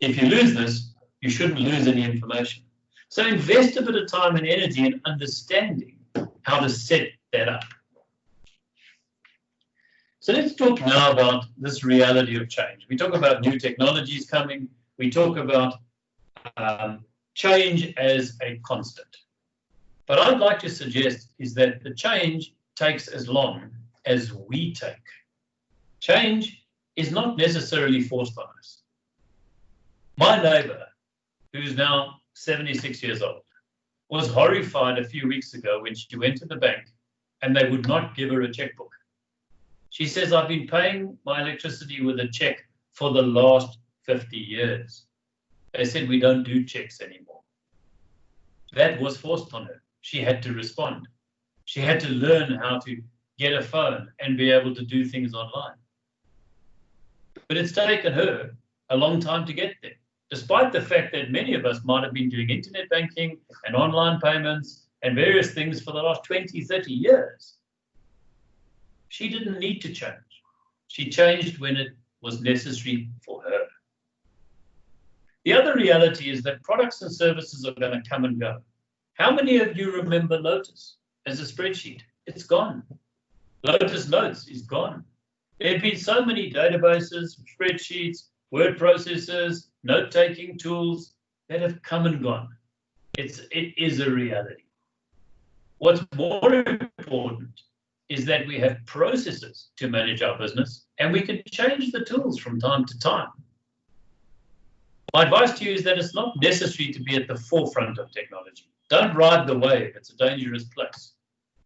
If you lose this, you shouldn't lose any information. So invest a bit of time and energy in understanding how to set that up. So let's talk now about this reality of change. We talk about new technologies coming. We talk about change as a constant. But I'd like to suggest is that the change takes as long as we take. Change is not necessarily forced on us. My neighbor, who's now 76 years old, was horrified a few weeks ago when she went to the bank and they would not give her a checkbook. She says, I've been paying my electricity with a check for the last 50 years. They said, we don't do checks anymore. That was forced on her. She had to respond. She had to learn how to get a phone and be able to do things online. But it's taken her a long time to get there, despite the fact that many of us might have been doing internet banking and online payments and various things for the last 20, 30 years. She didn't need to change. She changed when it was necessary for her. The other reality is that products and services are going to come and go. How many of you remember Lotus as a spreadsheet? It's gone. Lotus Notes is gone. There have been so many databases, spreadsheets, word processors, note-taking tools that have come and gone. It is a reality. What's more important is that we have processes to manage our business and we can change the tools from time to time. My advice to you is that it's not necessary to be at the forefront of technology. Don't ride the wave, it's a dangerous place.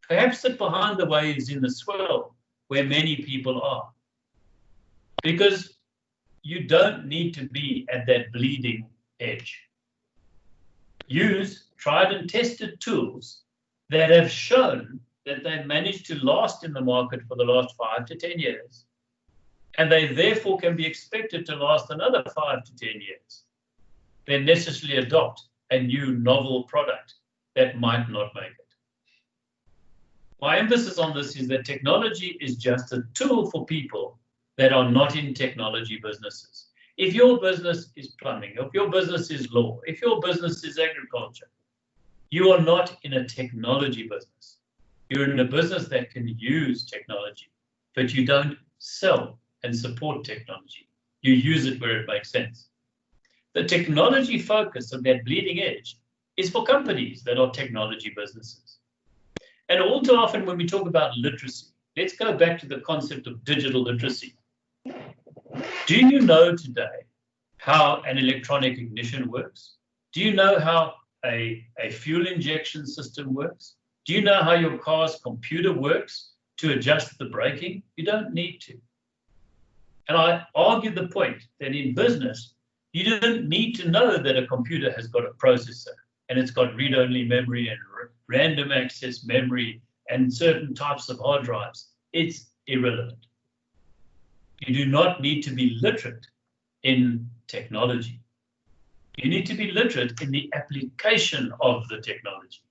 Perhaps sit behind the waves in the swell where many people are. Because you don't need to be at that bleeding edge. use tried and tested tools that have shown that they've managed to last in the market for the last 5 to 10 years, and they therefore can be expected to last another 5 to 10 years, then necessarily adopt a new novel product that might not make it. My emphasis on this is that technology is just a tool for people that are not in technology businesses. If your business is plumbing, if your business is law, if your business is agriculture, you are not in a technology business. You're in a business that can use technology, but you don't sell and support technology. You use it where it makes sense. The technology focus of that bleeding edge is for companies that are technology businesses. And all too often when we talk about literacy, let's go back to the concept of digital literacy. Do you know today how an electronic ignition works? Do you know how a fuel injection system works? Do you know how your car's computer works to adjust the braking? You don't need to. And I argue the point that in business, you don't need to know that a computer has got a processor and it's got read-only memory and random access memory and certain types of hard drives. It's irrelevant. You do not need to be literate in technology. You need to be literate in the application of the technology.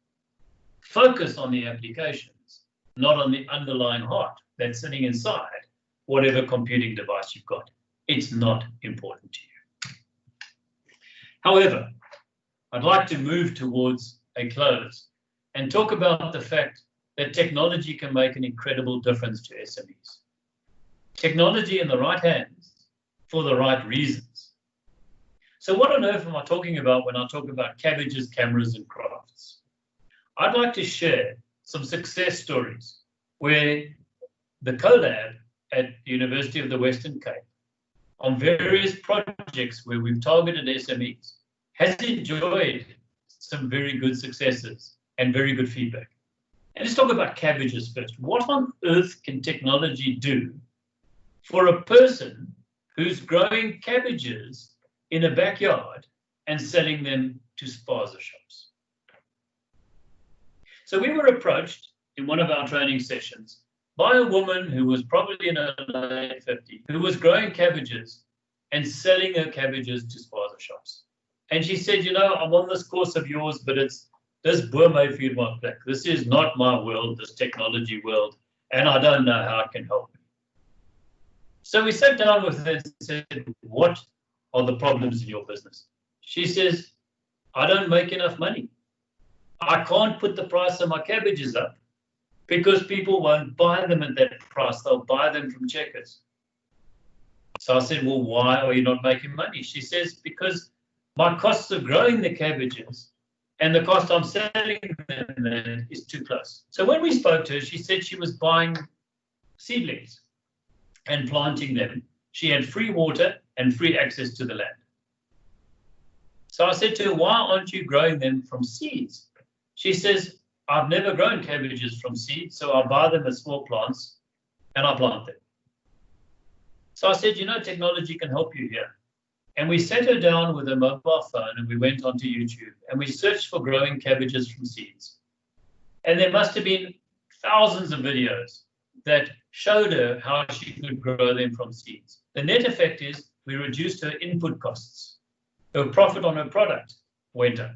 Focus on the applications, not on the underlying heart that's sitting inside whatever computing device you've got. It's not important to you. However, I'd like to move towards a close and talk about the fact that technology can make an incredible difference to SMEs. Technology in the right hands for the right reasons. So what on earth am I talking about when I talk about cabbages, cameras, and crafts? I'd like to share some success stories where the CoLab at the University of the Western Cape on various projects where we've targeted SMEs has enjoyed some very good successes and very good feedback. And let's talk about cabbages first. What on earth can technology do for a person who's growing cabbages in a backyard and selling them to spaza shops? So we were approached in one of our training sessions by a woman who was probably in her late 50s, who was growing cabbages and selling her cabbages to spaza shops. And she said, you know, I'm on this course of yours, but it's this boer Mayfield my plek. This is not my world, this technology world, and I don't know how it can help me. So we sat down with her and said, what are the problems in your business? She says, I don't make enough money. I can't put the price of my cabbages up because people won't buy them at that price. They'll buy them from Checkers. So I said, well, why are you not making money? She says, because my costs of growing the cabbages and the cost I'm selling them is too close. So when we spoke to her, she said she was buying seedlings and planting them. She had free water and free access to the land. So I said to her, why aren't you growing them from seeds? She says, I've never grown cabbages from seeds, so I buy them as small plants and I plant them. So I said, you know, technology can help you here. And we sat her down with a mobile phone and we went onto YouTube and we searched for growing cabbages from seeds. And there must have been thousands of videos that showed her how she could grow them from seeds. The net effect is we reduced her input costs. Her profit on her product went up.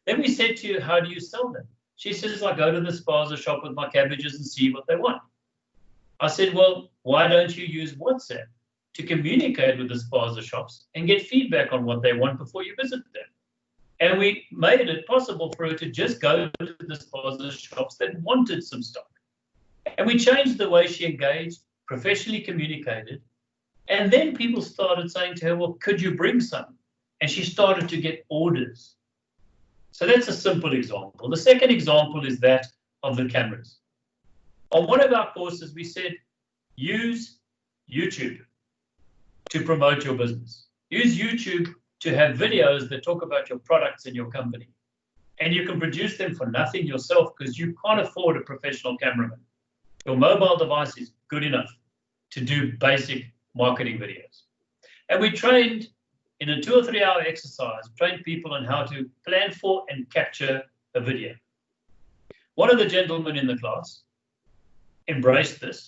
Then we said to her, how do you sell them? She says, I go to the spaza shop with my cabbages and see what they want. I said, well, why don't you use WhatsApp to communicate with the spaza shops and get feedback on what they want before you visit them? And we made it possible for her to just go to the spaza shops that wanted some stock. And we changed the way she engaged, professionally communicated. And then people started saying to her, well, could you bring some? And she started to get orders. So that's a simple example. The second example is that of the cameras. On one of our courses, we said, use YouTube to promote your business. Use YouTube to have videos that talk about your products and your company. And you can produce them for nothing yourself because you can't afford a professional cameraman. Your mobile device is good enough to do basic marketing videos. And we trained in a 2 or 3 hour exercise, trained people on how to plan for and capture a video. One of the gentlemen in the class embraced this,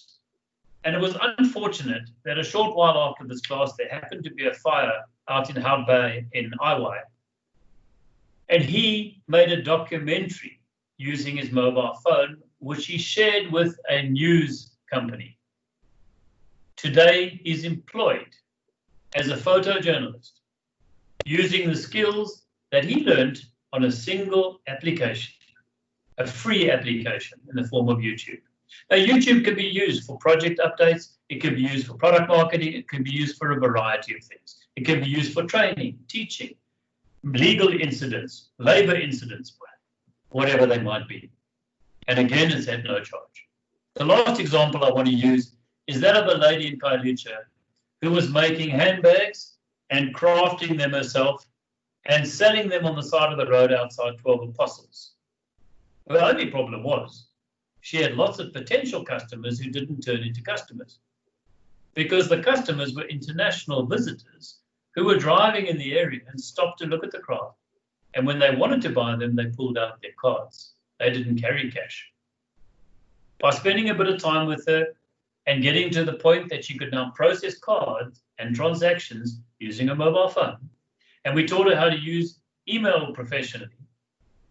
and it was unfortunate that a short while after this class, there happened to be a fire out in Hout Bay in Iwai, and he made a documentary using his mobile phone, which he shared with a news company. Today, he's employed as a photojournalist, using the skills that he learned on a single application, a free application in the form of YouTube. Now, YouTube can be used for project updates, it can be used for product marketing, it can be used for a variety of things. It can be used for training, teaching, legal incidents, labor incidents, whatever they might be. And again, it's at no charge. The last example I want to use is that of a lady in Kailicha who was making handbags and crafting them herself and selling them on the side of the road outside 12 Apostles. The only problem was she had lots of potential customers who didn't turn into customers because the customers were international visitors who were driving in the area and stopped to look at the craft. And when they wanted to buy them, they pulled out their cards. They didn't carry cash. By spending a bit of time with her and getting to the point that she could now process cards and transactions using a mobile phone, and we taught her how to use email professionally,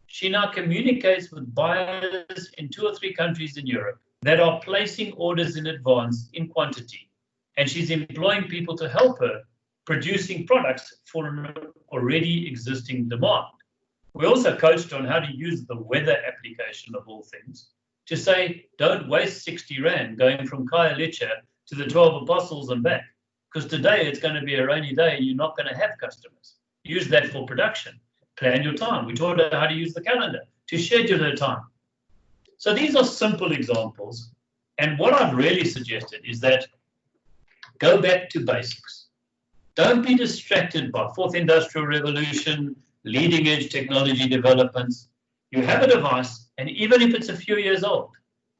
she now communicates with buyers in 2 or 3 countries in Europe that are placing orders in advance in quantity. And she's employing people to help her producing products for an already existing demand. We also coached on how to use the weather application of all things to say, don't waste 60 Rand going from Kailicha to the 12 Apostles and back, because today it's going to be a rainy day and you're not going to have customers. Use that for production. Plan your time. We taught her how to use the calendar to schedule her time. So these are simple examples. And what I've really suggested is that go back to basics. Don't be distracted by fourth industrial revolution, leading edge technology developments. You have a device, and even if it's a few years old,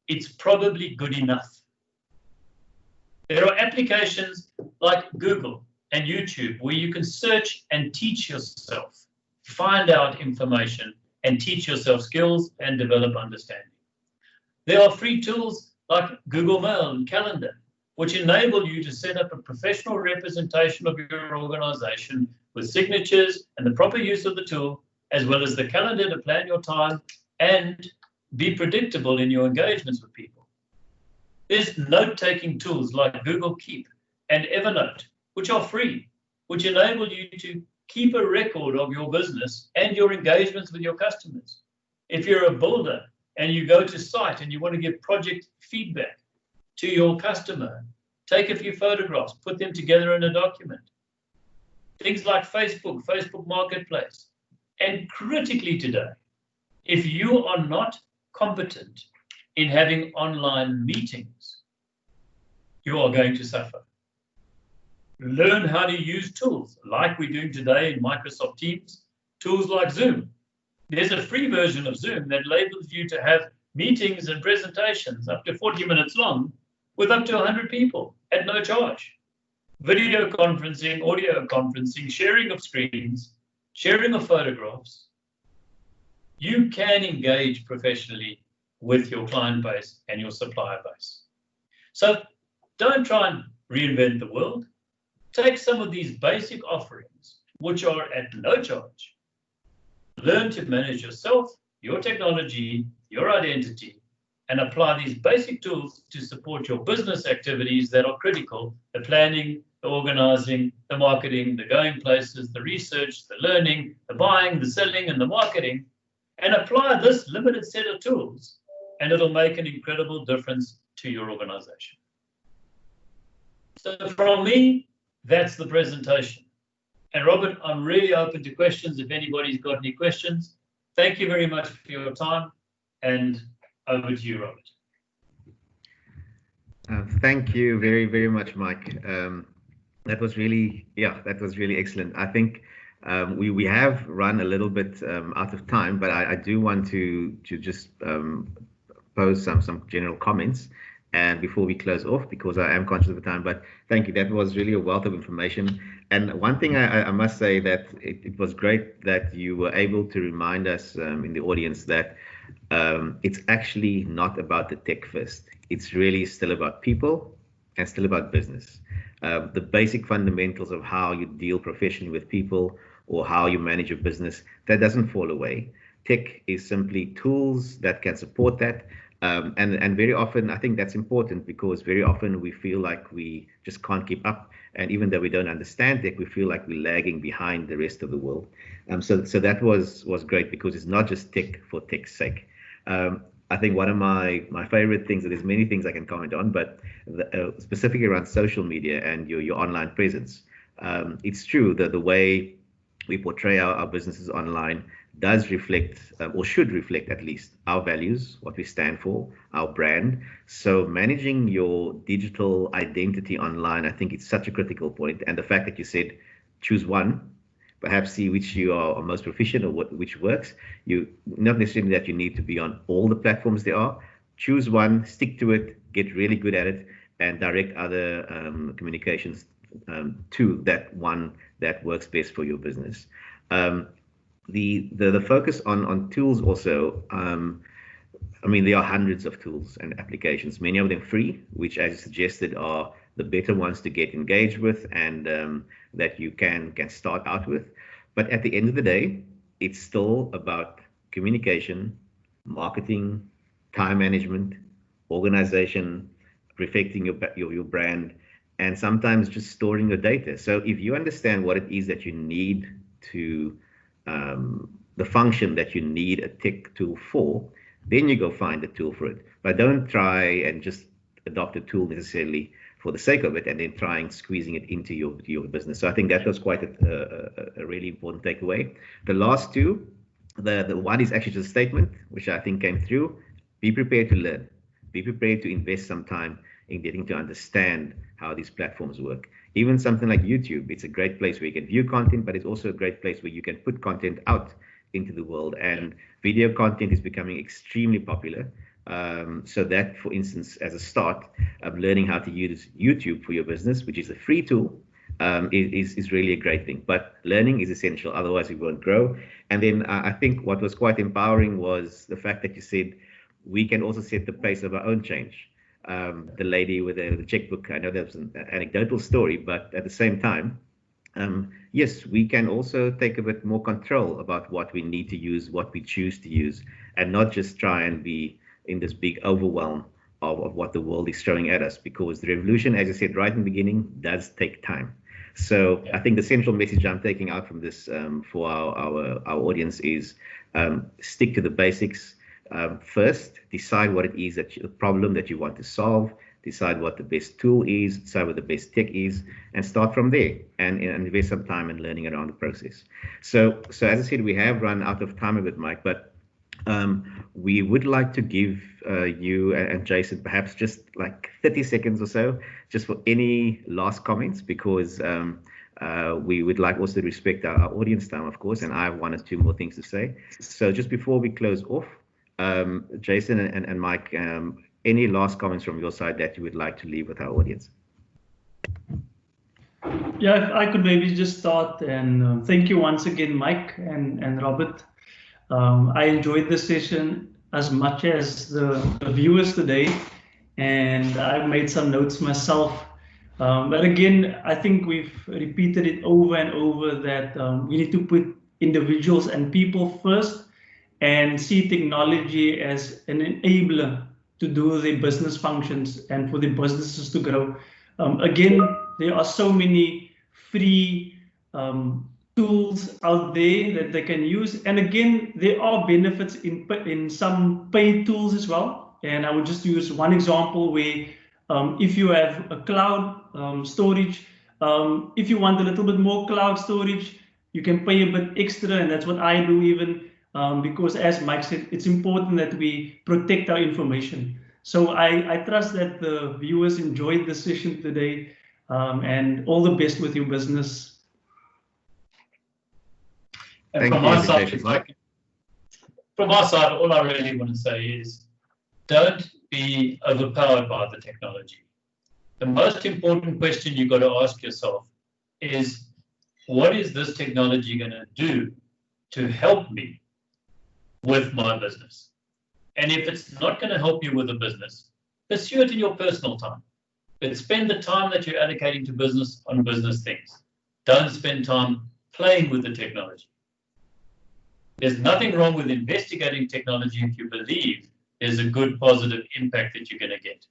it's probably good enough. There are applications like Google and YouTube where you can search and teach yourself, find out information and teach yourself skills and develop understanding. There are free tools like Google Mail and Calendar, which enable you to set up a professional representation of your organization with signatures and the proper use of the tool, as well as the calendar to plan your time and be predictable in your engagements with people. There's note-taking tools like Google Keep and Evernote, which are free, which enable you to keep a record of your business and your engagements with your customers. If you're a builder and you go to site and you want to give project feedback to your customer, take a few photographs, put them together in a document. Things like Facebook Marketplace. And critically today, if you are not competent in having online meetings, you are going to suffer. Learn how to use tools like we're doing today in Microsoft Teams, tools like Zoom. There's a free version of Zoom that enables you to have meetings and presentations up to 40 minutes long with up to 100 people at no charge. Video conferencing, audio conferencing, sharing of screens, sharing of photographs. You can engage professionally with your client base and your supplier base. So don't try and reinvent the world. Take some of these basic offerings, which are at no charge. Learn to manage yourself, your technology, your identity, and apply these basic tools to support your business activities that are critical: the planning, the organizing, the marketing, the going places, the research, the learning, the buying, the selling, and the marketing, and apply this limited set of tools, and it'll make an incredible difference to your organization. So from me, that's the presentation. And Robert, I'm really open to questions if anybody's got any questions. Thank you very much for your time, and over to you, Robert. Thank you very, very much, Mike. That was really excellent. I think we have run a little bit out of time, but I do want to just pose some general comments. And before we close off, because I am conscious of the time, but thank you. That was really a wealth of information. And one thing I must say that it was great that you were able to remind us in the audience that it's actually not about the tech first. It's really still about people and still about business. The basic fundamentals of how you deal professionally with people or how you manage your business, that doesn't fall away. Tech is simply tools that can support that. And very often, I think that's important because very often we feel like we just can't keep up. And even though we don't understand tech, we feel like we're lagging behind the rest of the world. So that was great because it's not just tech for tech's sake. I think one of my favorite things, and there's many things I can comment on, but specifically around social media and your online presence, it's true that the way we portray our businesses online does reflect, or should reflect at least, our values, what we stand for, our brand. So managing your digital identity online, I think it's such a critical point. And the fact that you said choose one, perhaps see which you are most proficient or which works. You not necessarily that you need to be on all the platforms there are. Choose one, stick to it, get really good at it, and direct other communications to that one that works best for your business. The focus on tools also, I mean, there are hundreds of tools and applications, many of them free, which, as you suggested, are the better ones to get engaged with and that you can start out with. But at the end of the day, it's still about communication, marketing, time management, organization, perfecting your brand, and sometimes just storing your data. So if you understand what it is that you need to the function that you need a tech tool for, then you go find a tool for it. But don't try and just adopt a tool necessarily for the sake of it and then trying squeezing it into your business. So I think that was quite a really important takeaway. The last two, the one is actually just a statement, which I think came through. Be prepared to learn. Be prepared to invest some time in getting to understand how these platforms work. Even something like YouTube, it's a great place where you can view content, but it's also a great place where you can put content out into the world. And video content is becoming extremely popular. So that, for instance, as a start of learning how to use YouTube for your business, which is a free tool, is really a great thing. But learning is essential, otherwise we won't grow. And then I think what was quite empowering was the fact that you said we can also set the pace of our own change. The lady with the checkbook, I know that was an anecdotal story, but at the same time, yes, we can also take a bit more control about what we need to use, what we choose to use, and not just try and be in this big overwhelm of what the world is throwing at us, because the revolution, as I said right in the beginning, does take time. So I think the central message I'm taking out from this for our audience is stick to the basics. First, decide what it is the problem that you want to solve, decide what the best tool is, decide what the best tech is, and start from there and invest some time in learning around the process. So as I said, we have run out of time a bit, Mike, but we would like to give you and Jason perhaps just like 30 seconds or so, just for any last comments, because we would like also to respect our audience time, of course, and I have one or two more things to say. So just before we close off, Jason and Mike, any last comments from your side that you would like to leave with our audience? Yeah, if I could maybe just start, and thank you once again, Mike and Robert. I enjoyed this session as much as the viewers today, and I've made some notes myself. But again, I think we've repeated it over and over that we need to put individuals and people first and see technology as an enabler to do their business functions and for the businesses to grow. Again, there are so many free tools out there that they can use. And again, there are benefits in some paid tools as well. And I would just use one example where if you have a cloud storage, if you want a little bit more cloud storage, you can pay a bit extra. And that's what I do even because, as Mike said, it's important that we protect our information. So I trust that the viewers enjoyed the session today, and all the best with your business. And from our side, all I really want to say is don't be overpowered by the technology. The most important question you've got to ask yourself is, what is this technology going to do to help me with my business? And if it's not going to help you with the business, pursue it in your personal time. But spend the time that you're allocating to business on business things. Don't spend time playing with the technology. There's nothing wrong with investigating technology if you believe there's a good positive impact that you're going to get.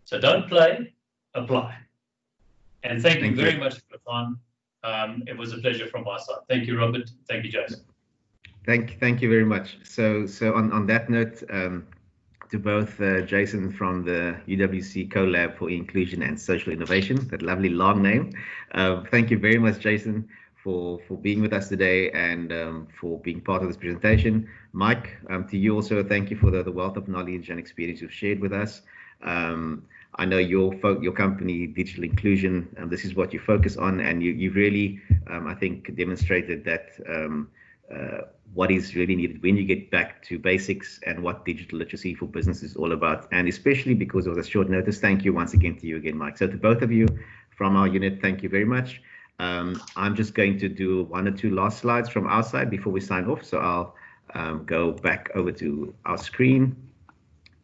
So don't play, apply. And thank you very much for the time. It was a pleasure from my side. Thank you, Robert. Thank you, Jason. Thank you very much. So on that note, to both Jason from the UWC CoLab for Inclusion and Social Innovation, that lovely long name. Thank you very much, Jason, for being with us today and for being part of this presentation. Mike, to you also, thank you for the wealth of knowledge and experience you've shared with us. I know your company, Digital Inclusion, this is what you focus on, and you've really, I think, demonstrated that what is really needed when you get back to basics and what digital literacy for business is all about. And especially because of the short notice, thank you once again to you again, Mike. So to both of you from our unit, thank you very much. I'm just going to do one or two last slides from our side before we sign off. So I'll go back over to our screen.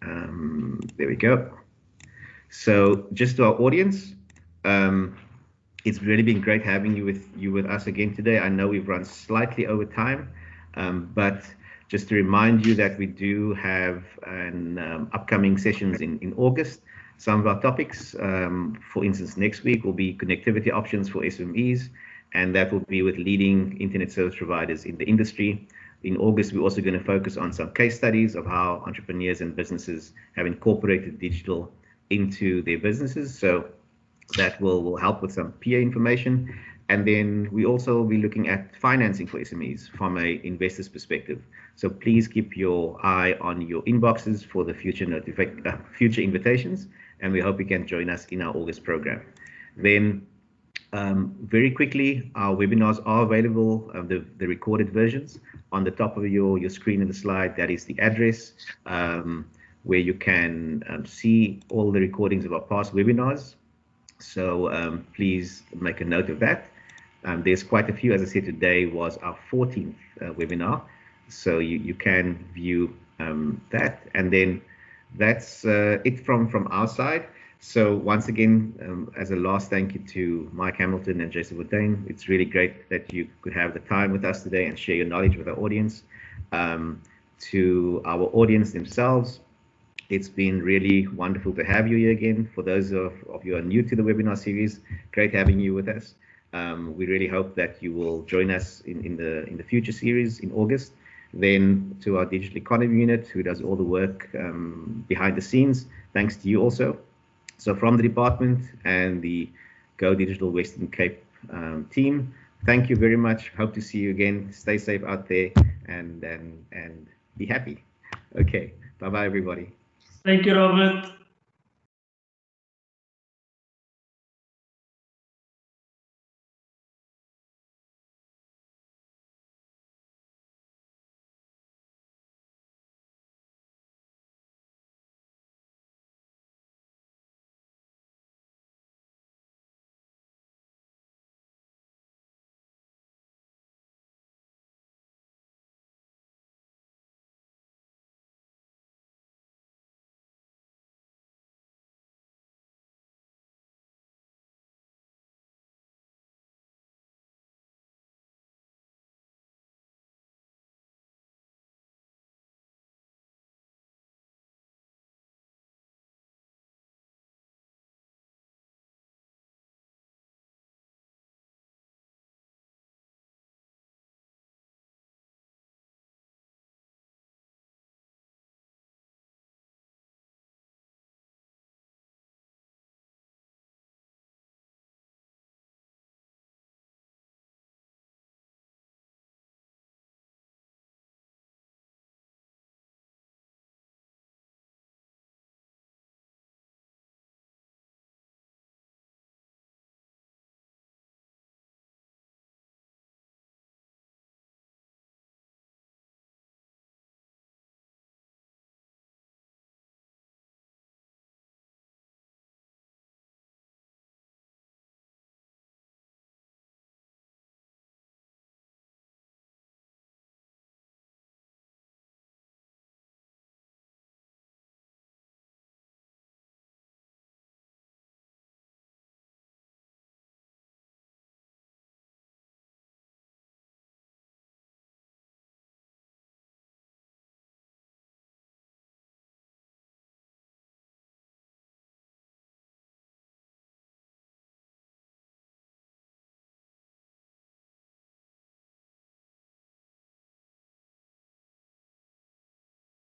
There we go. So just to our audience, it's really been great having you with us again today. I know we've run slightly over time, but just to remind you that we do have an upcoming sessions in August. Some of our topics, for instance, next week will be connectivity options for SMEs, and that will be with leading internet service providers in the industry. In August, we're also going to focus on some case studies of how entrepreneurs and businesses have incorporated digital into their businesses. So that will help with some peer information. And then we also will be looking at financing for SMEs from an investor's perspective. So please keep your eye on your inboxes for the future invitations, and we hope you can join us in our August program. Then very quickly, our webinars are available, the recorded versions on the top of your screen in the slide. That is the address where you can see all the recordings of our past webinars. So please make a note of that. There's quite a few. As I said, today was our 14th webinar, so you can view that. And then that's it from our side. So once again, as a last thank you to Mike Hamilton and Jason Bourdain, it's really great that you could have the time with us today and share your knowledge with our audience. To our audience themselves, it's been really wonderful to have you here again. For those of you who are new to the webinar series, great having you with us. We really hope that you will join us in the future series in August. Then to our digital economy unit, who does all the work behind the scenes, thanks to you also. So from the department and the Go Digital Western Cape team, thank you very much. Hope to see you again. Stay safe out there and be happy. Okay, bye-bye everybody. Thank you, Robert.